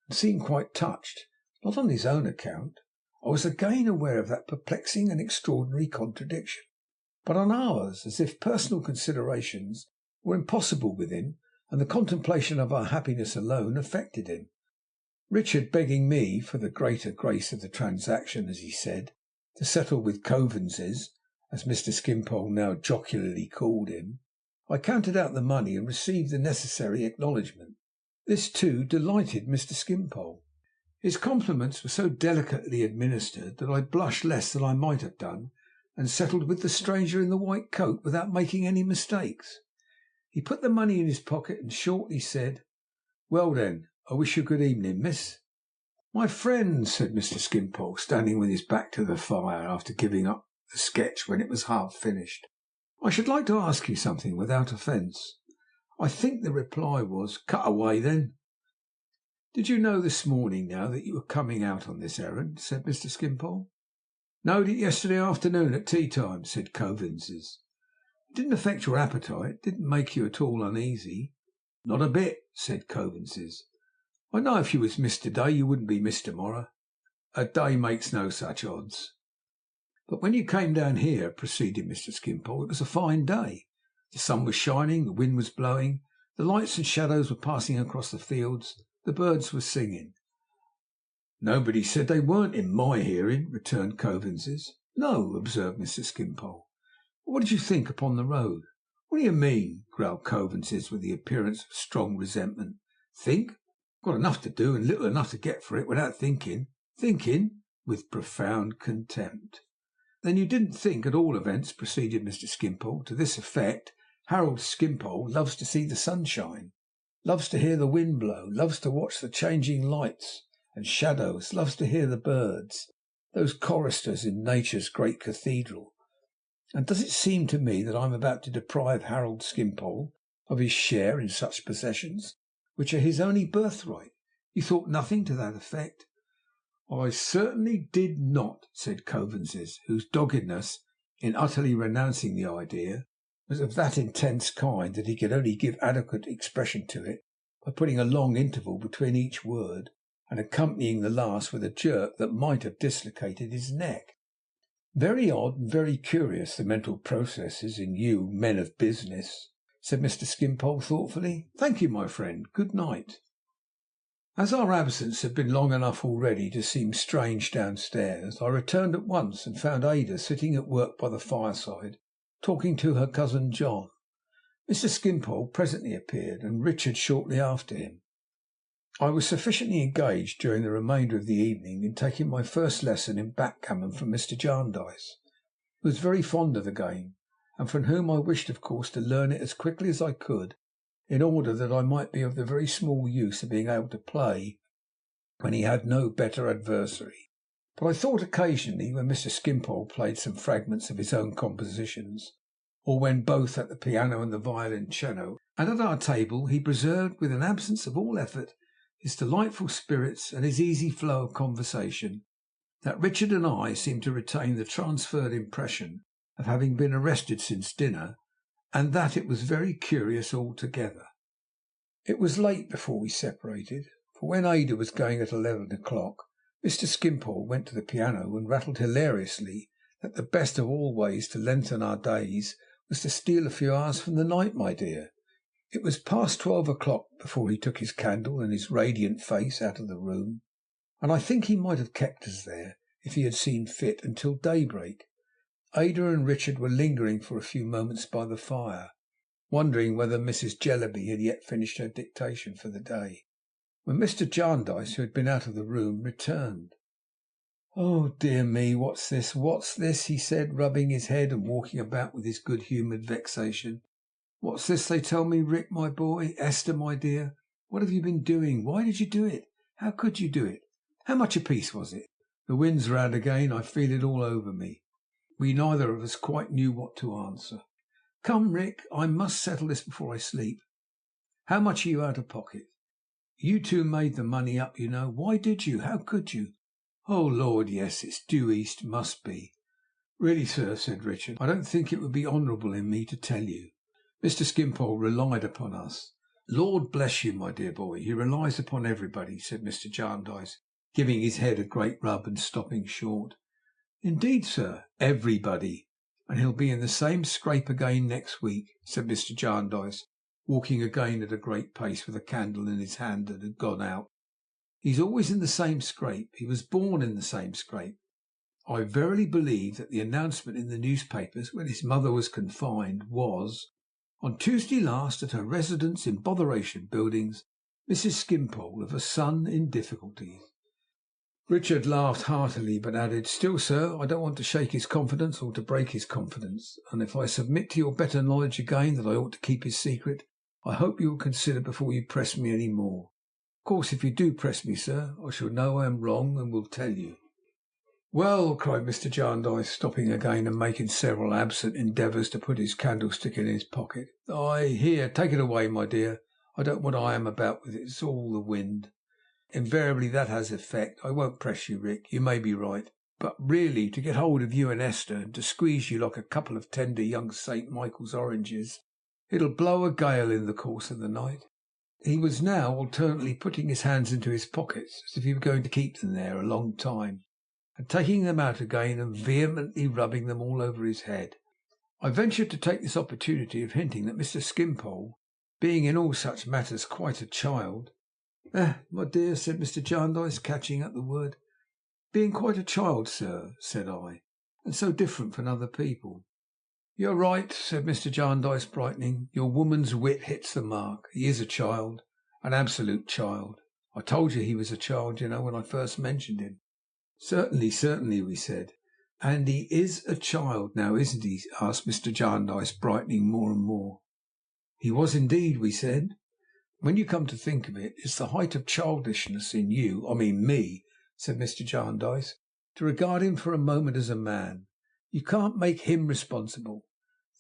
and seemed quite touched, not on his own account. I was again aware of that perplexing and extraordinary contradiction, but on ours, as if personal considerations were impossible with him, and the contemplation of our happiness alone affected him. Richard begging me, for the greater grace of the transaction, as he said, to settle with Covins's, as Mr. Skimpole now jocularly called him, I counted out the money and received the necessary acknowledgment. This, too, delighted Mr. Skimpole. His compliments were so delicately administered that I blushed less than I might have done, and settled with the stranger in the white coat without making any mistakes. He put the money in his pocket and shortly said, "Well then, I wish you good evening, miss." "My friend," said Mr. Skimpole, standing with his back to the fire after giving up the sketch when it was half finished, "I should like to ask you something without offence." I think the reply was, "Cut away then." "Did you know this morning now that you were coming out on this errand?" said Mr. Skimpole. "Knowed it yesterday afternoon at tea time," said Covins's. "It didn't affect your appetite? Didn't make you at all uneasy?" "Not a bit," said Covins's. "I know if you was missed to day you wouldn't be missed to morrow." A day makes no such odds. But when you came down here, proceeded Mr. Skimpole, it was a fine day. The sun was shining, the wind was blowing, the lights and shadows were passing across the fields, the birds were singing. Nobody said they weren't in my hearing, returned Coavinses. No, observed Mr. Skimpole. What did you think upon the road? What do you mean? Growled Coavinses with the appearance of strong resentment. Think? Got enough to do and little enough to get for it without thinking. Thinking? With profound contempt. Then you didn't think, at all events, proceeded Mr. Skimpole, to this effect: Harold Skimpole loves to see the sunshine, loves to hear the wind blow, loves to watch the changing lights and shadows, loves to hear the birds, those choristers in nature's great cathedral. And does it seem to me that I am about to deprive Harold Skimpole of his share in such possessions, which are his only birthright? You thought nothing to that effect? I certainly did not, said Coavinses, whose doggedness in utterly renouncing the idea was of that intense kind that he could only give adequate expression to it by putting a long interval between each word and accompanying the last with a jerk that might have dislocated his neck. Very odd and very curious, the mental processes in you men of business, said Mr. Skimpole thoughtfully. Thank you, my friend. Good night. As our absence had been long enough already to seem strange downstairs, I returned at once and found Ada sitting at work by the fireside, talking to her cousin John. Mr. Skimpole presently appeared, and Richard shortly after him. I was sufficiently engaged during the remainder of the evening in taking my first lesson in backgammon from Mr. Jarndyce, who was very fond of the game, and from whom I wished, of course, to learn it as quickly as I could, in order that I might be of the very small use of being able to play when he had no better adversary. But I thought occasionally, when Mr. Skimpole played some fragments of his own compositions, or when both at the piano and the violoncello and at our table he preserved, with an absence of all effort, his delightful spirits and his easy flow of conversation, that Richard and I seemed to retain the transferred impression of having been arrested since dinner, and that it was very curious altogether. It was late before we separated, for when Ada was going at 11 o'clock, Mr. Skimpole went to the piano and rattled hilariously that the best of all ways to lengthen our days was to steal a few hours from the night, my dear. It was past 12 o'clock before he took his candle and his radiant face out of the room, and I think he might have kept us there, if he had seen fit, until daybreak. Ada and Richard were lingering for a few moments by the fire, wondering whether Mrs. Jellyby had yet finished her dictation for the day, when Mr. Jarndyce, who had been out of the room, returned. "Oh, dear me, what's this? What's this?" he said, rubbing his head and walking about with his good-humoured vexation. "What's this they tell me, Rick, my boy? Esther, my dear, what have you been doing? Why did you do it? How could you do it? How much apiece was it? The wind's round again. I feel it all over me." We neither of us quite knew what to answer. "Come, Rick, I must settle this before I sleep. How much are you out of pocket? You two made the money up, you know. Why did you? How could you?" "Oh, Lord, yes, it's due east, must be." "Really, sir," said Richard, "I don't think it would be honourable in me to tell you. Mr. Skimpole relied upon us." "Lord bless you, my dear boy, he relies upon everybody," said Mr. Jarndyce, giving his head a great rub and stopping short. "Indeed, sir." "Everybody. And he'll be in the same scrape again next week," said Mr. Jarndyce, walking again at a great pace with a candle in his hand that had gone out. "He's always in the same scrape. He was born in the same scrape. I verily believe that the announcement in the newspapers when his mother was confined was, 'On Tuesday last, at her residence in Botheration Buildings, Mrs. Skimpole of a son in difficulties.'" Richard laughed heartily, but added, "Still, sir, I don't want to shake his confidence or to break his confidence, and if I submit to your better knowledge again that I ought to keep his secret, I hope you will consider before you press me any more. Of course, if you do press me, sir, I shall know I am wrong and will tell you." "Well," cried Mr. Jarndyce, stopping again and making several absent endeavours to put his candlestick in his pocket. "Here, take it away, my dear. I don't know what I am about with it. It's all the wind. Invariably that has effect. I won't press you, Rick. You may be right. But really, to get hold of you and Esther, and to squeeze you like a couple of tender young St. Michael's oranges, it'll blow a gale in the course of the night." He was now alternately putting his hands into his pockets, as if he were going to keep them there a long time, and taking them out again and vehemently rubbing them all over his head. I ventured to take this opportunity of hinting that Mr. Skimpole, being in all such matters quite a child— my dear," said Mr. Jarndyce, catching at the word. "Being quite a child, sir," said I, "and so different from other people." "You're right," said Mr. Jarndyce, brightening. "Your woman's wit hits the mark. He is a child, an absolute child. I told you he was a child, you know, when I first mentioned him." "Certainly, certainly," we said. "And he is a child now, isn't he?" asked Mr. Jarndyce, brightening more and more. "He was indeed," we said. "When you come to think of it, it's the height of childishness in you, I mean me," said Mr. Jarndyce, "to regard him for a moment as a man. You can't make him responsible.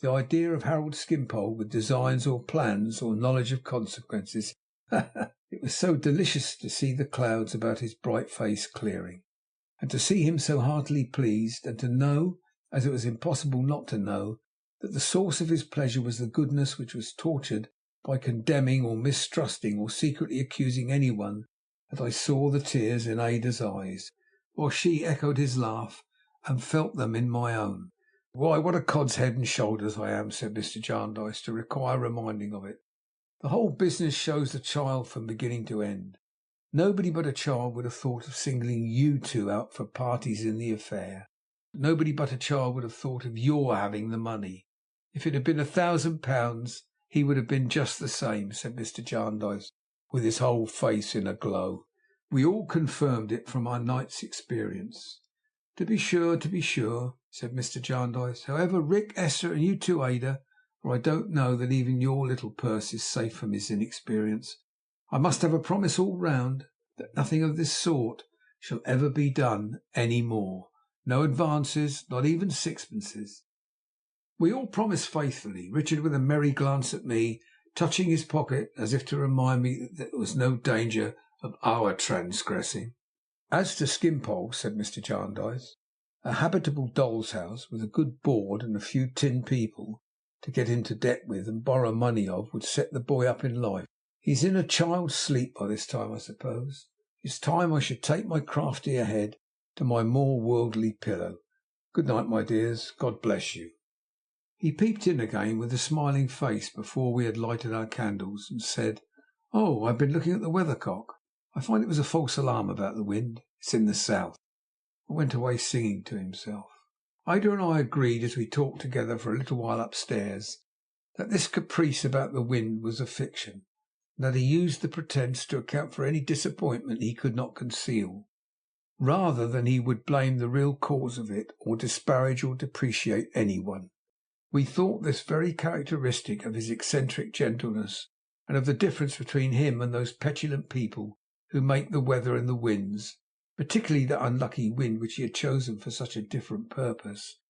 The idea of Harold Skimpole with designs or plans or knowledge of consequences!" It was so delicious to see the clouds about his bright face clearing, and to see him so heartily pleased, and to know, as it was impossible not to know, that the source of his pleasure was the goodness which was tortured by condemning or mistrusting or secretly accusing anyone, that I saw the tears in Ada's eyes, while she echoed his laugh and felt them in my own. "Why, what a cod's head and shoulders I am," said Mr. Jarndyce, "to require reminding of it. The whole business shows the child from beginning to end. Nobody but a child would have thought of singling you two out for parties in the affair. Nobody but a child would have thought of your having the money. If it had been £1,000, he would have been just the same," said Mr. Jarndyce, with his whole face in a glow. We all confirmed it from our night's experience. To be sure," said Mr. Jarndyce. "However, Rick, Esther, and you too, Ada, for I don't know that even your little purse is safe from his inexperience, I must have a promise all round that nothing of this sort shall ever be done any more. No advances, not even sixpences." We all promised faithfully, Richard with a merry glance at me, touching his pocket as if to remind me that there was no danger of our transgressing. "As to Skimpole," said Mr. Jarndyce, "a habitable doll's house, with a good board and a few tin people to get into debt with and borrow money of, would set the boy up in life. He's in a child's sleep by this time, I suppose. It's time I should take my craftier head to my more worldly pillow. Good night, my dears. God bless you." He peeped in again with a smiling face before we had lighted our candles, and said, "Oh, I've been looking at the weathercock. I find it was a false alarm about the wind. It's in the south." And went away singing to himself. Ada and I agreed, as we talked together for a little while upstairs, that this caprice about the wind was a fiction, and that he used the pretence to account for any disappointment he could not conceal, rather than he would blame the real cause of it, or disparage or depreciate anyone. We thought this very characteristic of his eccentric gentleness, and of the difference between him and those petulant people who make the weather and the winds, particularly that unlucky wind which he had chosen for such a different purpose,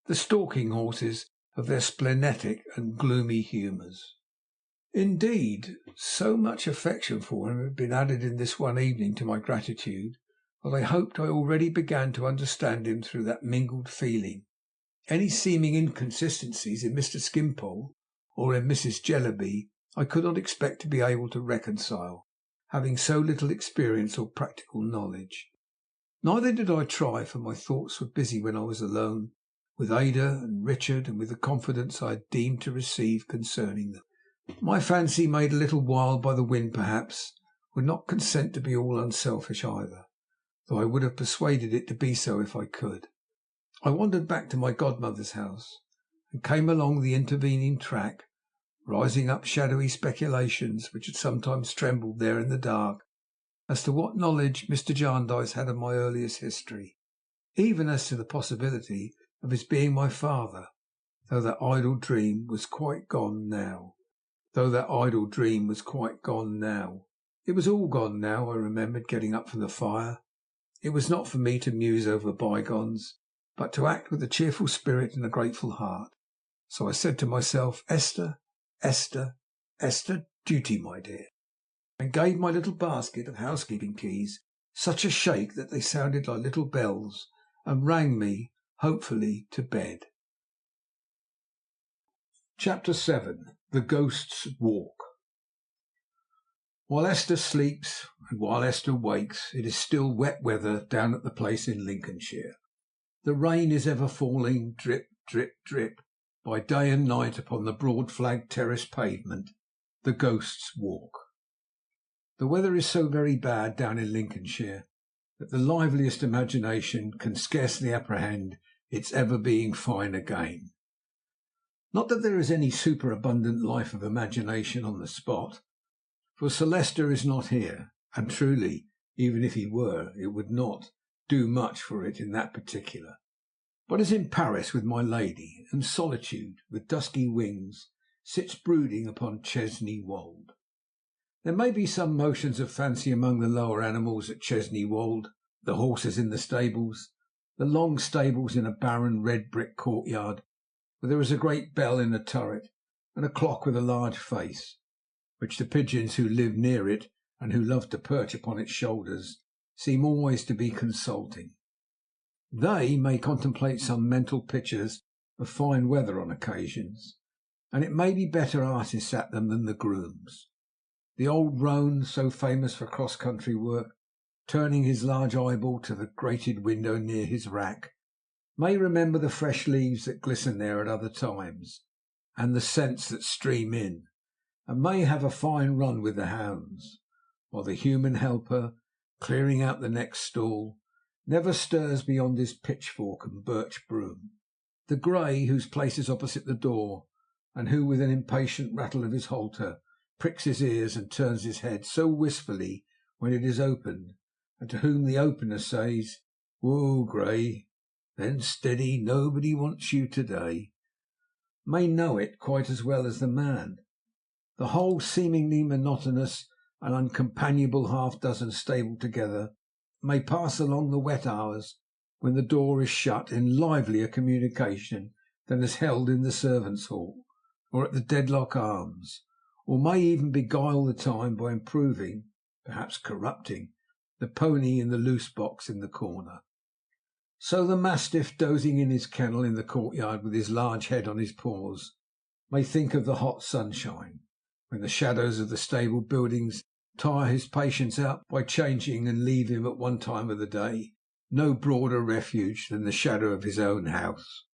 the stalking horses of their splenetic and gloomy humours. Indeed, so much affection for him had been added in this one evening to my gratitude, that I hoped I already began to understand him through that mingled feeling. Any seeming inconsistencies in Mr. Skimpole or in Mrs. Jellyby I could not expect to be able to reconcile, having so little experience or practical knowledge. Neither did I try, for my thoughts were busy when I was alone with Ada and Richard, and with the confidence I had deemed to receive concerning them. My fancy, made a little wild by the wind perhaps, would not consent to be all unselfish either, though I would have persuaded it to be so if I could. I wandered back to my godmother's house, and came along the intervening track, rising up shadowy speculations which had sometimes trembled there in the dark as to what knowledge Mr. Jarndyce had of my earliest history, even as to the possibility of his being my father, though that idle dream was quite gone now. It was all gone now, I remembered, getting up from the fire. It was not for me to muse over bygones, but to act with a cheerful spirit and a grateful heart. So I said to myself, "Esther, Esther, Esther, duty, my dear," and gave my little basket of housekeeping keys such a shake that they sounded like little bells, and rang me, hopefully, to bed. Chapter 7. The Ghost's Walk. While Esther sleeps and while Esther wakes, it is still wet weather down at the place in Lincolnshire. The rain is ever falling, drip, drip, drip, by day and night upon the broad flagged terrace pavement. The ghosts walk. The weather is so very bad down in Lincolnshire that the liveliest imagination can scarcely apprehend its ever being fine again. Not that there is any superabundant life of imagination on the spot, for Sir Leicester is not here, and truly, even if he were, it would not do much for it in that particular, but is in Paris with my lady, and solitude, with dusky wings, sits brooding upon Chesney Wold. There may be some motions of fancy among the lower animals at Chesney Wold, the horses in the stables, the long stables in a barren red brick courtyard, where there is a great bell in a turret, and a clock with a large face, which the pigeons who live near it and who love to perch upon its shoulders seem always to be consulting. They may contemplate some mental pictures of fine weather on occasions, and it may be better artists at them than the grooms. The old roan, so famous for cross-country work, turning his large eyeball to the grated window near his rack, may remember the fresh leaves that glisten there at other times, and the scents that stream in, and may have a fine run with the hounds, while the human helper, clearing out the next stall, never stirs beyond his pitchfork and birch broom. The grey, whose place is opposite the door, and who, with an impatient rattle of his halter, pricks his ears and turns his head so wistfully when it is opened, and to whom the opener says, "Whoa, Grey, then steady, nobody wants you today," may know it quite as well as the man. The whole seemingly monotonous and uncompanionable half-dozen stable together may pass along the wet hours when the door is shut in livelier communication than is held in the servants' hall or at the Dedlock Arms, or may even beguile the time by improving, perhaps corrupting, the pony in the loose box in the corner. So the mastiff, dozing in his kennel in the courtyard with his large head on his paws, may think of the hot sunshine, when the shadows of the stable buildings tire his patience out by changing, and leave him at one time of the day no broader refuge than the shadow of his own house,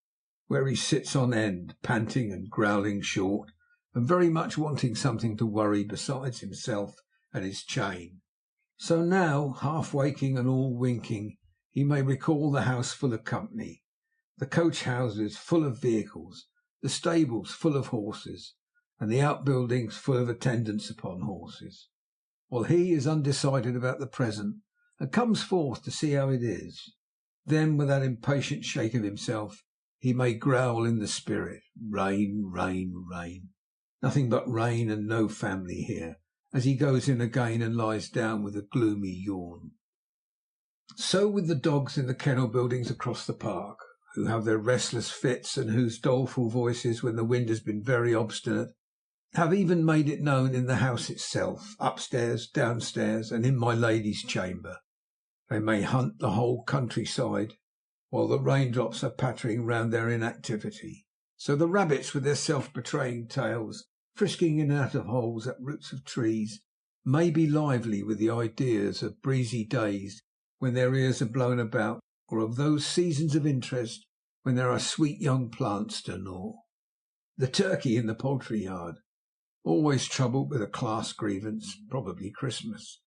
where he sits on end, panting and growling short, and very much wanting something to worry besides himself and his chain. So now, half waking and all winking, he may recall the house full of company, the coach houses full of vehicles, the stables full of horses, and the outbuildings full of attendants upon horses, while he is undecided about the present and comes forth to see how it is. Then, with that impatient shake of himself, he may growl in the spirit, "Rain, rain, rain. Nothing but rain and no family here," as he goes in again and lies down with a gloomy yawn. So with the dogs in the kennel buildings across the park, who have their restless fits, and whose doleful voices, when the wind has been very obstinate, have even made it known in the house itself, upstairs, downstairs, and in my lady's chamber. They may hunt the whole countryside while the raindrops are pattering round their inactivity. So the rabbits, with their self-betraying tails, frisking in and out of holes at roots of trees, may be lively with the ideas of breezy days when their ears are blown about, or of those seasons of interest when there are sweet young plants to gnaw. The turkey in the poultry yard, always troubled with a class grievance, probably Christmas,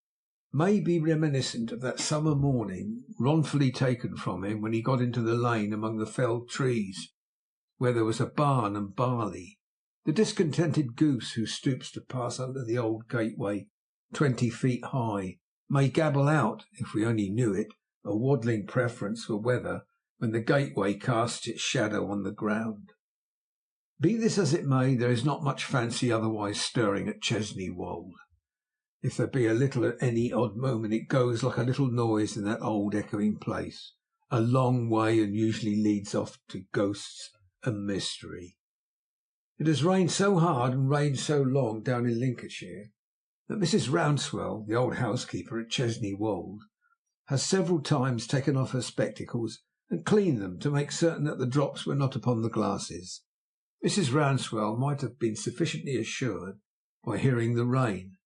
may be reminiscent of that summer morning wrongfully taken from him when he got into the lane among the felled trees, where there was a barn and barley. The discontented goose who stoops to pass under the old gateway 20 feet high may gabble out, if we only knew it, a waddling preference for weather when the gateway casts its shadow on the ground. Be this as it may, there is not much fancy otherwise stirring at Chesney Wold. If there be a little at any odd moment, it goes like a little noise in that old echoing place, a long way, and usually leads off to ghosts and mystery. It has rained so hard and rained so long down in Lincolnshire that Mrs. Rouncewell, the old housekeeper at Chesney Wold, has several times taken off her spectacles and cleaned them to make certain that the drops were not upon the glasses. Mrs. Rouncewell might have been sufficiently assured by hearing the rain,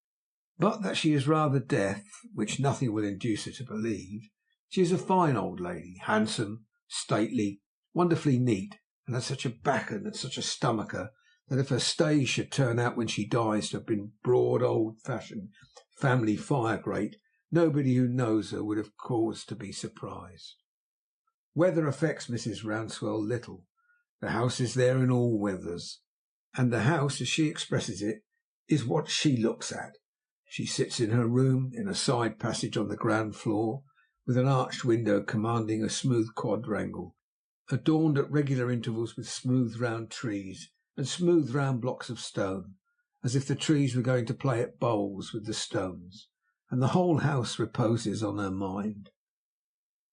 but that she is rather deaf, which nothing will induce her to believe. She is a fine old lady, handsome, stately, wonderfully neat, and has such a back and such a stomacher that if her stays should turn out when she dies to have been broad old-fashioned family fire grate, nobody who knows her would have cause to be surprised. Weather affects Mrs. Rouncewell little. The house is there in all weathers, and the house, as she expresses it, is what she looks at. She sits in her room in a side passage on the ground floor, with an arched window commanding a smooth quadrangle, adorned at regular intervals with smooth round trees and smooth round blocks of stone, as if the trees were going to play at bowls with the stones, and the whole house reposes on her mind.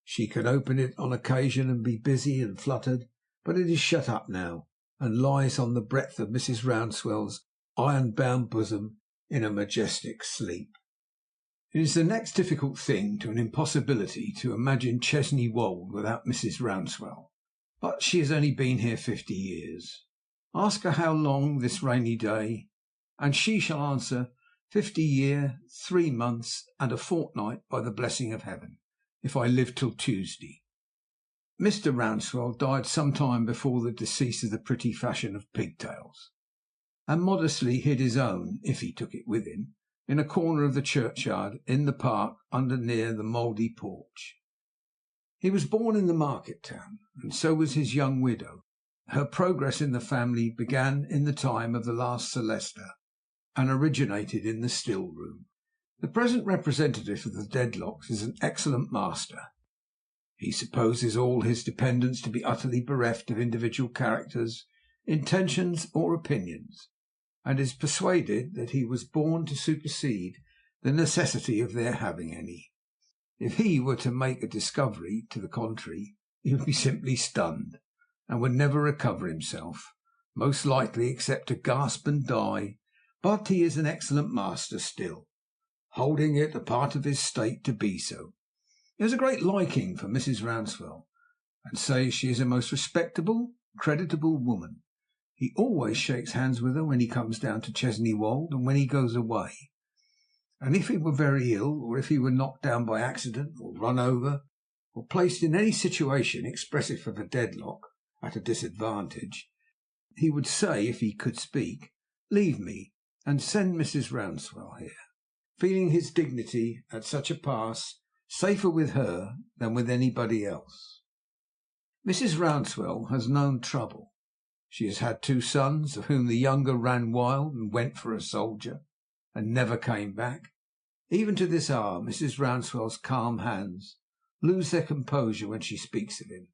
She can open it on occasion and be busy and fluttered, but it is shut up now, and lies on the breadth of Mrs. Rouncewell's iron-bound bosom in a majestic sleep. It is the next difficult thing to an impossibility to imagine Chesney Wold without Mrs. Rouncewell, but she has only been here 50 years. Ask her how long this rainy day, and she shall answer 50 year, 3 months, and a fortnight by the blessing of heaven, if I live till Tuesday. Mr. Rouncewell died some time before the decease of the pretty fashion of pigtails, and modestly hid his own, if he took it with him, in a corner of the churchyard in the park under near the mouldy porch. He was born in the market town, and so was his young widow. Her progress in the family began in the time of the last Celesta, and originated in the still room. The present representative of the Dedlocks is an excellent master. He supposes all his dependents to be utterly bereft of individual characters, intentions, or opinions, and is persuaded that he was born to supersede the necessity of their having any. If he were to make a discovery to the contrary, he would be simply stunned, and would never recover himself, most likely except to gasp and die. But he is an excellent master still, holding it a part of his state to be so. He has a great liking for Mrs. Rouncewell, and says she is a most respectable, creditable woman. He always shakes hands with her when he comes down to Chesney Wold and when he goes away, and if he were very ill, or if he were knocked down by accident, or run over, or placed in any situation expressive of a deadlock, at a disadvantage, he would say, if he could speak, "Leave me, and send Mrs. Rouncewell here," feeling his dignity at such a pass safer with her than with anybody else. Mrs. Rouncewell has known trouble. She has had 2 sons, of whom the younger ran wild and went for a soldier, and never came back. Even to this hour Mrs. Rouncewell's calm hands lose their composure when she speaks of him,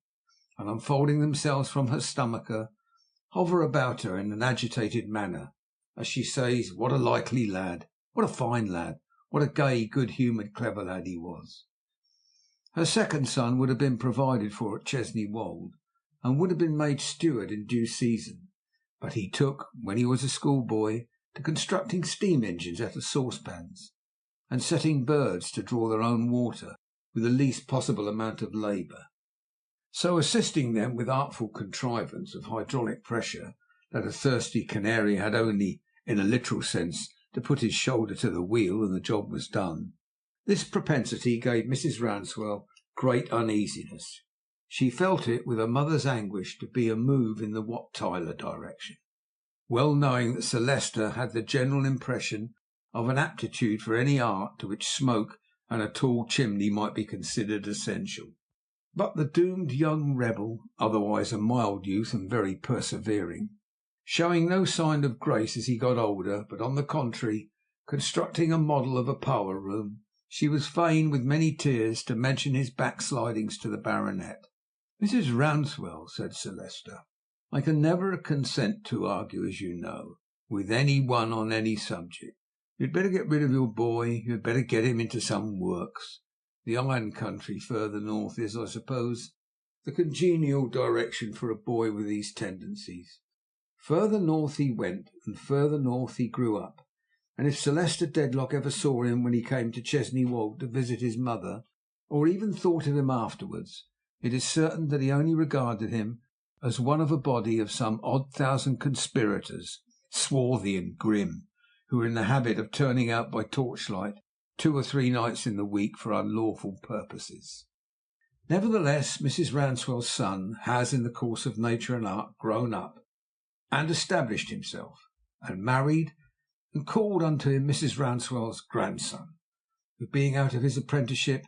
and unfolding themselves from her stomacher, hover about her in an agitated manner, as she says, "What a likely lad! What a fine lad! What a gay, good-humoured, clever lad he was!" Her second son would have been provided for at Chesney Wold, and would have been made steward in due season, but he took, when he was a schoolboy, to constructing steam engines out of saucepans, and setting birds to draw their own water with the least possible amount of labour, so assisting them with artful contrivance of hydraulic pressure that a thirsty canary had only, in a literal sense, to put his shoulder to the wheel, and the job was done. This propensity gave Mrs. Rouncewell great uneasiness. She felt it with a mother's anguish to be a move in the Wat Tyler direction, well knowing that Celesta had the general impression of an aptitude for any art to which smoke and a tall chimney might be considered essential. But the doomed young rebel, otherwise a mild youth and very persevering, showing no sign of grace as he got older, but on the contrary constructing a model of a power room, she was fain with many tears to mention his backslidings to the baronet. "Mrs. Rouncewell," said Celesta, "I can never consent to argue, as you know, with any one on any subject. You had better get rid of your boy. You had better get him into some works. The iron country further north is, I suppose, the congenial direction for a boy with these tendencies." Further north he went, and further north he grew up, and if Celesta Dedlock ever saw him when he came to Chesney Wold to visit his mother, or even thought of him afterwards, it is certain that he only regarded him as one of a body of some odd thousand conspirators, swarthy and grim, who are in the habit of turning out by torchlight 2 or 3 nights in the week for unlawful purposes. Nevertheless, Mrs. Rouncewell's son has, in the course of nature and art, grown up and established himself, and married, and called unto him Mrs. Rouncewell's grandson, who, being out of his apprenticeship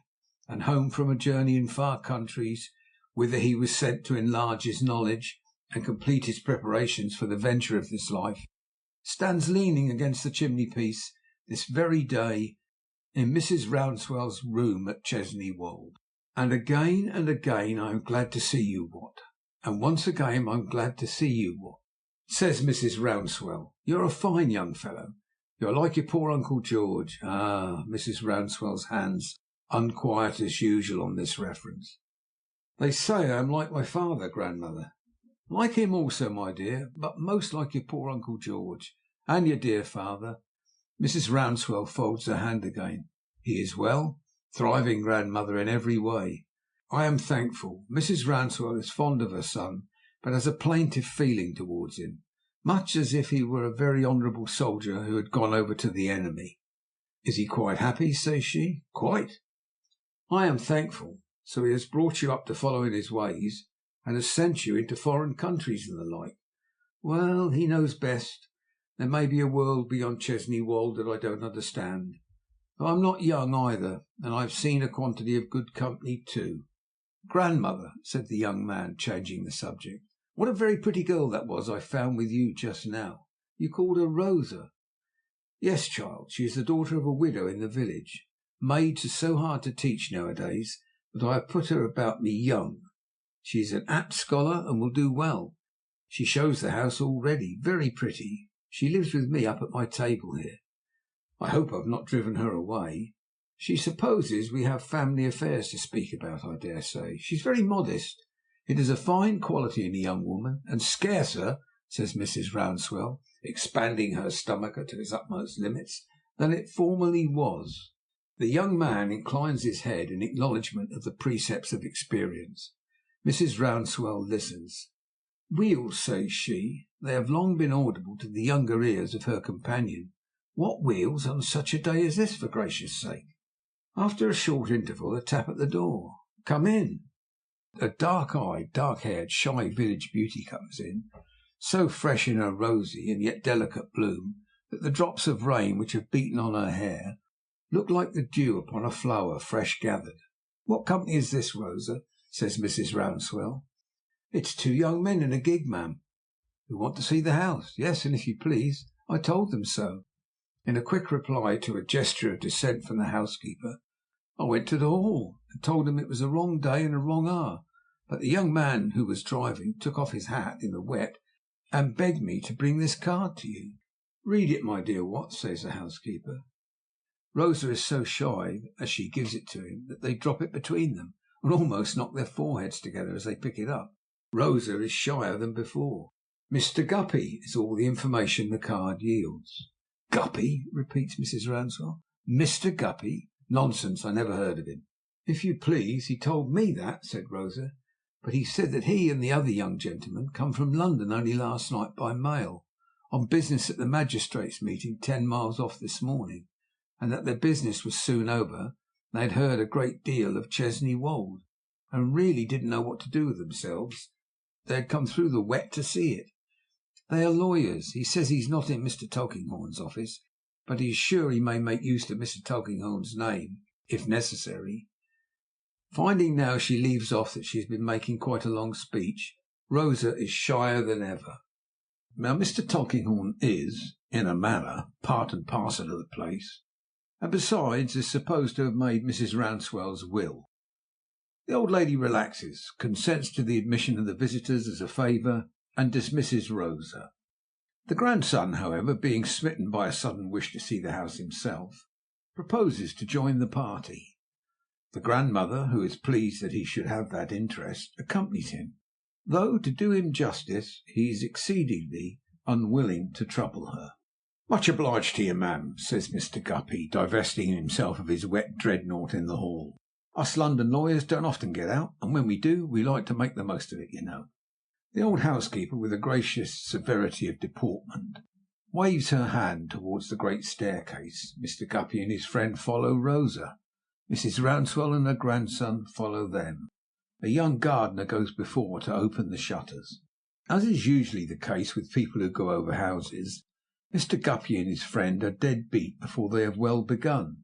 and home from a journey in far countries, whither he was sent to enlarge his knowledge and complete his preparations for the venture of this life, stands leaning against the chimney-piece this very day in Mrs. Rouncewell's room at Chesney Wold. And again I am glad to see you, Wat. And once again I'm glad to see you, Wat, says Mrs. Rouncewell. You're a fine young fellow. You're like your poor Uncle George. Ah, Mrs. Rouncewell's hands unquiet as usual on this reference. They say I am like my father, grandmother. Like him also, my dear, but most like your poor Uncle George, and your dear father. Mrs. Rouncewell folds her hand again. He is well, thriving, grandmother, in every way. I am thankful. Mrs. Rouncewell is fond of her son, but has a plaintive feeling towards him, much as if he were a very honourable soldier who had gone over to the enemy. Is he quite happy, says she. Quite. I am thankful. So he has brought you up to follow in his ways, and has sent you into foreign countries and the like. Well, he knows best. There may be a world beyond Chesney Wold that I don't understand. But I'm not young either, and I've seen a quantity of good company too. Grandmother, said the young man, changing the subject, what a very pretty girl that was I found with you just now. You called her Rosa. Yes, child, she is the daughter of a widow in the village. Maids are so hard to teach nowadays that I have put her about me young. She is an apt scholar and will do well. She shows the house already. Very pretty. She lives with me up at my table here. I hope I've not driven her away. She supposes we have family affairs to speak about, I dare say. She's very modest. It is a fine quality in a young woman, and scarcer, says Mrs. Rouncewell, expanding her stomacher to its utmost limits, than it formerly was. The young man inclines his head in acknowledgment of the precepts of experience. Mrs. Rouncewell listens. Wheels, says she. They have long been audible to the younger ears of her companion. What wheels on such a day as this, for gracious sake? After a short interval, a tap at the door. Come in. A dark-eyed, dark-haired, shy village beauty comes in, so fresh in her rosy and yet delicate bloom that the drops of rain which have beaten on her hair look like the dew upon a flower fresh gathered. What company is this, Rosa? Says Mrs. Rouncewell. It's 2 young men in a gig, ma'am, who want to see the house. Yes, and if you please, I told them so. In a quick reply to a gesture of dissent from the housekeeper, I went to the hall and told them it was a wrong day and a wrong hour, but the young man who was driving took off his hat in the wet and begged me to bring this card to you. Read it, my dear Wat, says the housekeeper. Rosa is so shy as she gives it to him that they drop it between them and almost knock their foreheads together as they pick it up. Rosa is shyer than before. Mr. Guppy is all the information the card yields. Guppy, repeats Mrs. Rouncewell. Mr. Guppy? Nonsense, I never heard of him. If you please, he told me that, said Rosa, but he said that he and the other young gentleman come from London only last night by mail, on business at the magistrates' meeting 10 miles off this morning, and that their business was soon over. They had heard a great deal of Chesney Wold, and really didn't know what to do with themselves. They had come through the wet to see it. They are lawyers. He says he's not in Mr. Tulkinghorn's office, but he is sure he may make use of Mr. Tulkinghorn's name, if necessary. Finding now she leaves off that she has been making quite a long speech, Rosa is shyer than ever. Now Mr. Tulkinghorn is, in a manner, part and parcel of the place, and besides is supposed to have made Mrs. Rouncewell's will. The old lady relaxes, consents to the admission of the visitors as a favour, and dismisses Rosa. The grandson, however, being smitten by a sudden wish to see the house himself, proposes to join the party. The grandmother, who is pleased that he should have that interest, accompanies him, though, to do him justice, he is exceedingly unwilling to trouble her. Much obliged to you, ma'am, says Mr. Guppy, divesting himself of his wet dreadnought in the hall. Us London lawyers don't often get out, and when we do, we like to make the most of it, you know. The old housekeeper, with a gracious severity of deportment, waves her hand towards the great staircase. Mr. Guppy and his friend follow Rosa. Mrs. Rouncewell and her grandson follow them. A young gardener goes before to open the shutters. As is usually the case with people who go over houses, Mr. Guppy and his friend are dead beat before they have well begun.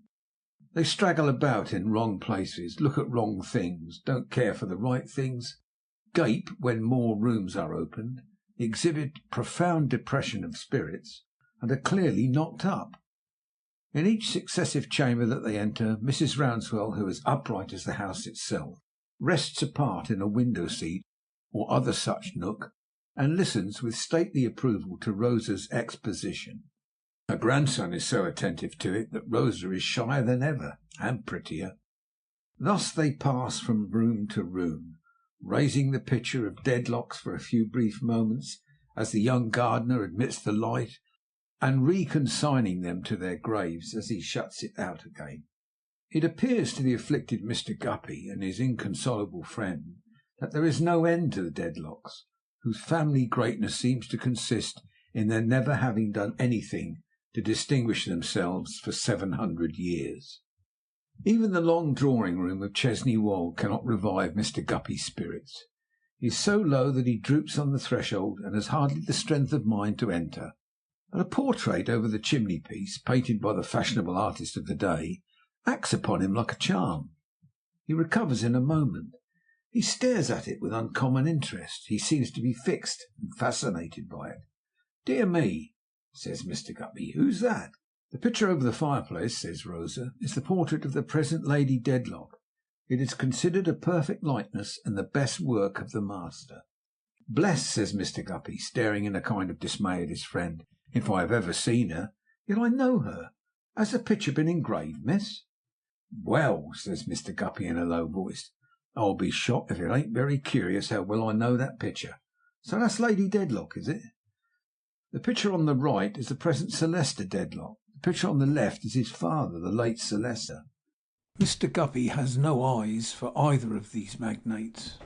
They straggle about in wrong places, look at wrong things, don't care for the right things, gape when more rooms are opened, exhibit profound depression of spirits, and are clearly knocked up. In each successive chamber that they enter, Mrs. Rouncewell, who is upright as the house itself, rests apart in a window-seat or other such nook, and listens with stately approval to Rosa's exposition. Her grandson is so attentive to it that Rosa is shyer than ever, and prettier. Thus they pass from room to room, raising the picture of deadlocks for a few brief moments as the young gardener admits the light, and reconsigning them to their graves as he shuts it out again. It appears to the afflicted Mr. Guppy and his inconsolable friend that there is no end to the deadlocks, whose family greatness seems to consist in their never having done anything to distinguish themselves for 700 years. Even the long drawing-room of Chesney Wold cannot revive Mr. Guppy's spirits. He is so low that he droops on the threshold and has hardly the strength of mind to enter. But a portrait over the chimney-piece, painted by the fashionable artist of the day, acts upon him like a charm. He recovers in a moment. He stares at it with uncommon interest. He seems to be fixed and fascinated by it. "Dear me," says Mr. Guppy, "who's that?" "The picture over the fireplace," says Rosa, "is the portrait of the present Lady Dedlock. It is considered a perfect likeness and the best work of the master." "Bless," says Mr. Guppy, staring in a kind of dismay at his friend, "if I have ever seen her. Yet I know her. Has the picture been engraved, miss?" "Well," says Mr. Guppy in a low voice, "I'll be shot if it ain't very curious how well I know that picture. So that's Lady Dedlock, is it?" "The picture on the right is the present Sir Leicester Dedlock. The picture on the left is his father, the late Sir Leicester." Mr. Guppy has no eyes for either of these magnates.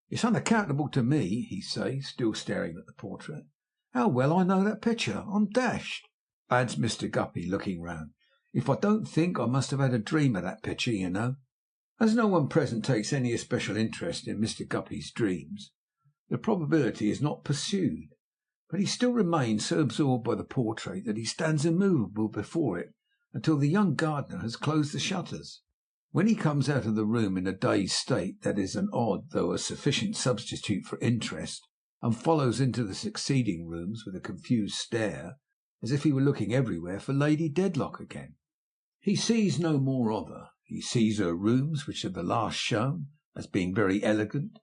"It's unaccountable to me," he says, still staring at the portrait, "how well I know that picture. I'm dashed," adds Mr. Guppy, looking round, "if I don't think I must have had a dream of that picture, you know." As no one present takes any especial interest in Mr. Guppy's dreams, the probability is not pursued, but he still remains so absorbed by the portrait that he stands immovable before it until the young gardener has closed the shutters. When he comes out of the room in a dazed state that is an odd though a sufficient substitute for interest, and follows into the succeeding rooms with a confused stare, as if he were looking everywhere for Lady Dedlock again, he sees no more of her. He sees her rooms, which are the last shown, as being very elegant,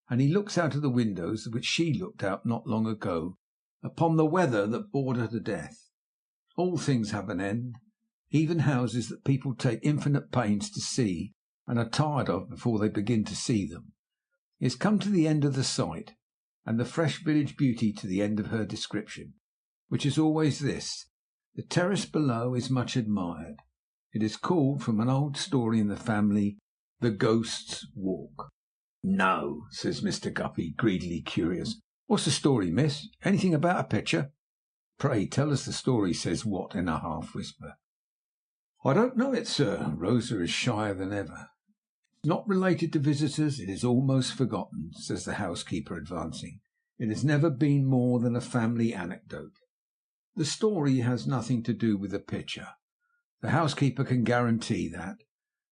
and he looks out of the windows of which she looked out not long ago, upon the weather that bored her to death. All things have an end, even houses that people take infinite pains to see and are tired of before they begin to see them. He has come to the end of the sight, and the fresh village beauty to the end of her description, which is always this: the terrace below is much admired. It is called, from an old story in the family, the Ghost's Walk. "No," says Mr. Guppy, greedily curious. "What's the story, miss? Anything about a picture?" "Pray tell us the story," says Watt in a half whisper. "I don't know it, sir." Rosa is shyer than ever. "It's not related to visitors. It is almost forgotten," says the housekeeper, advancing. "It has never been more than a family anecdote. The story has nothing to do with the picture. The housekeeper can guarantee that.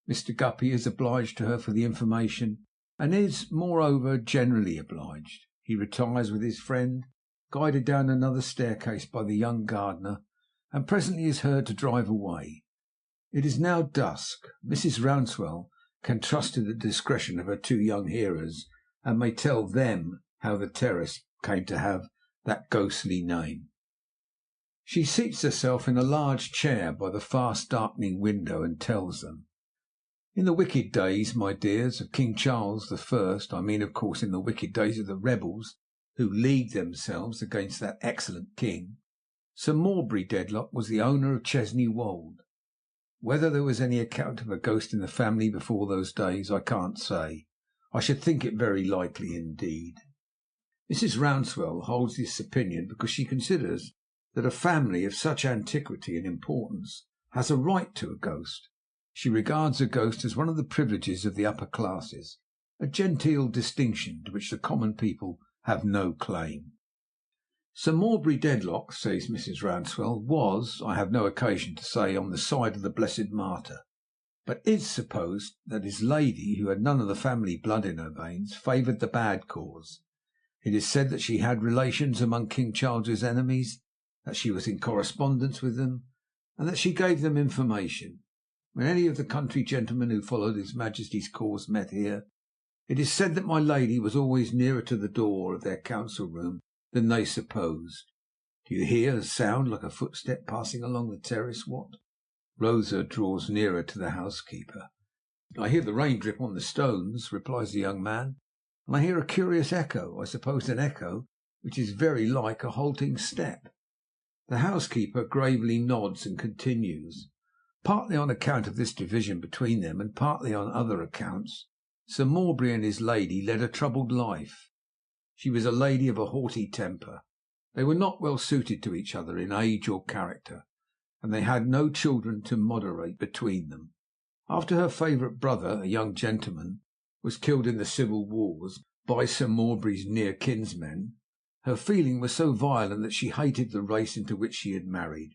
Mr. Guppy is obliged to her for the information, and is, moreover, generally obliged. He retires with his friend, guided down another staircase by the young gardener, and presently is heard to drive away. It is now dusk. Mrs. Rouncewell can trust to the discretion of her two young hearers, and may tell them how the terrace came to have that ghostly name. She seats herself in a large chair by the fast darkening window, and tells them. "In the wicked days, my dears, of King Charles I, I mean, of course, in the wicked days of the rebels who leagued themselves against that excellent king, Sir Morbury Dedlock was the owner of Chesney Wold. Whether there was any account of a ghost in the family before those days, I can't say. I should think it very likely indeed." Mrs. Rouncewell holds this opinion because she considers that a family of such antiquity and importance has a right to a ghost. She regards a ghost as one of the privileges of the upper classes, a genteel distinction to which the common people have no claim. Sir Morbury Dedlock, says Mrs. Rouncewell, was, I have no occasion to say, on the side of the blessed martyr, but is supposed that his lady, who had none of the family blood in her veins, favoured the bad cause. It is said that she had relations among King Charles's enemies, that she was in correspondence with them, and that she gave them information. When any of the country gentlemen who followed His Majesty's cause met here, it is said that my lady was always nearer to the door of their council room than they supposed. Do you hear a sound like a footstep passing along the terrace, Wat? Rosa draws nearer to the housekeeper. I hear the rain drip on the stones, replies the young man, and I hear a curious echo, I suppose an echo which is very like a halting step. The housekeeper gravely nods and continues. Partly on account of this division between them, and partly on other accounts, Sir Morbury and his lady led a troubled life. She was a lady of a haughty temper. They were not well suited to each other in age or character, and they had no children to moderate between them. After her favourite brother, a young gentleman, was killed in the civil wars by Sir Morbury's near kinsmen, her feeling was so violent that she hated the race into which she had married.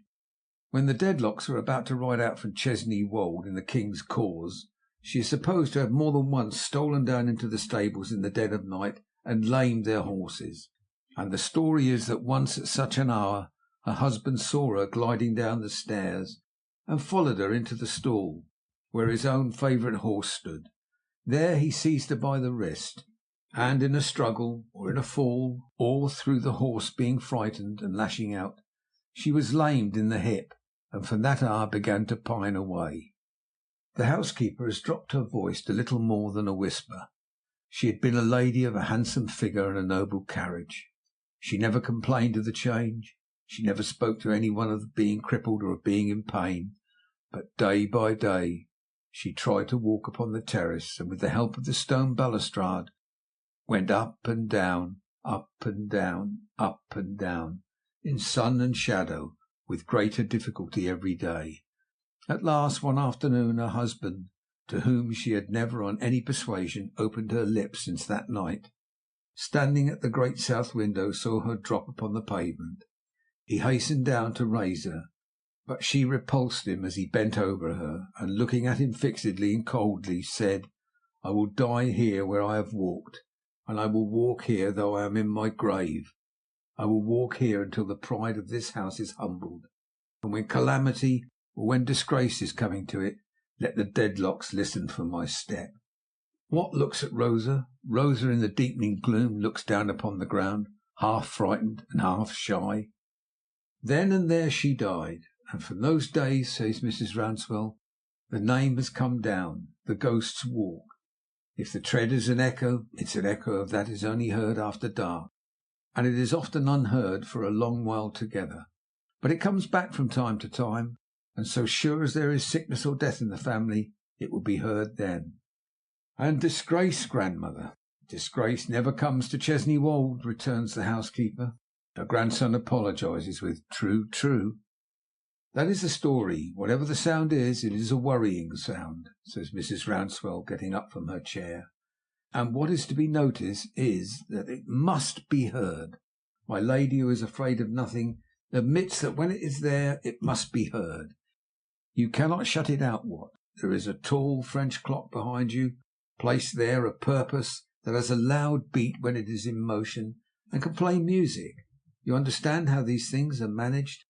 When the Dedlocks were about to ride out from Chesney Wold in the king's cause, she is supposed to have more than once stolen down into the stables in the dead of night and lamed their horses, and the story is that once at such an hour her husband saw her gliding down the stairs and followed her into the stall where his own favourite horse stood. There he seized her by the wrist, and in a struggle, or in a fall, or through the horse being frightened and lashing out, she was lamed in the hip, and from that hour began to pine away. The housekeeper has dropped her voice to little more than a whisper. She had been a lady of a handsome figure and a noble carriage. She never complained of the change. She never spoke to any one of being crippled or of being in pain. But day by day she tried to walk upon the terrace, and with the help of the stone balustrade went up and down, up and down, up and down, in sun and shadow, with greater difficulty every day. At last, one afternoon, her husband, to whom she had never on any persuasion opened her lips since that night, standing at the great south window, saw her drop upon the pavement. He hastened down to raise her, but she repulsed him as he bent over her, and looking at him fixedly and coldly, said, "I will die here where I have walked, and I will walk here though I am in my grave. I will walk here until the pride of this house is humbled, and when calamity or when disgrace is coming to it, let the Dedlocks listen for my step." Wat looks at Rosa. Rosa, in the deepening gloom, looks down upon the ground, half frightened and half shy. Then and there she died, and from those days, says Mrs. Rouncewell, the name has come down, the Ghost's Walk. If the tread is an echo, it's an echo of that is only heard after dark, and it is often unheard for a long while together. But it comes back from time to time, and so sure as there is sickness or death in the family, it will be heard then. And disgrace, grandmother? Disgrace never comes to Chesney Wold, returns the housekeeper. Her grandson apologises with, "True, true." That is the story. Whatever the sound is, it is a worrying sound, says Mrs. Rouncewell, getting up from her chair. And what is to be noticed is that it must be heard. My lady, who is afraid of nothing, admits that when it is there, it must be heard. You cannot shut it out, Wat. There is a tall French clock behind you, placed there a purpose, that has a loud beat when it is in motion, and can play music. You understand how these things are managed?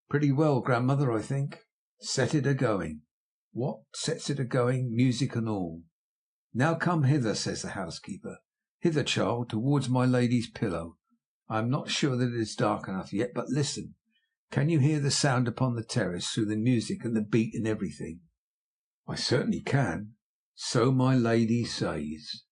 Pretty well, grandmother, I think. Set it a-going. What sets it a-going, music and all? Now come hither, says the housekeeper. Hither, child, towards my lady's pillow. I am not sure that it is dark enough yet, but listen. Can you hear the sound upon the terrace through the music and the beat and everything? I certainly can. So my lady says.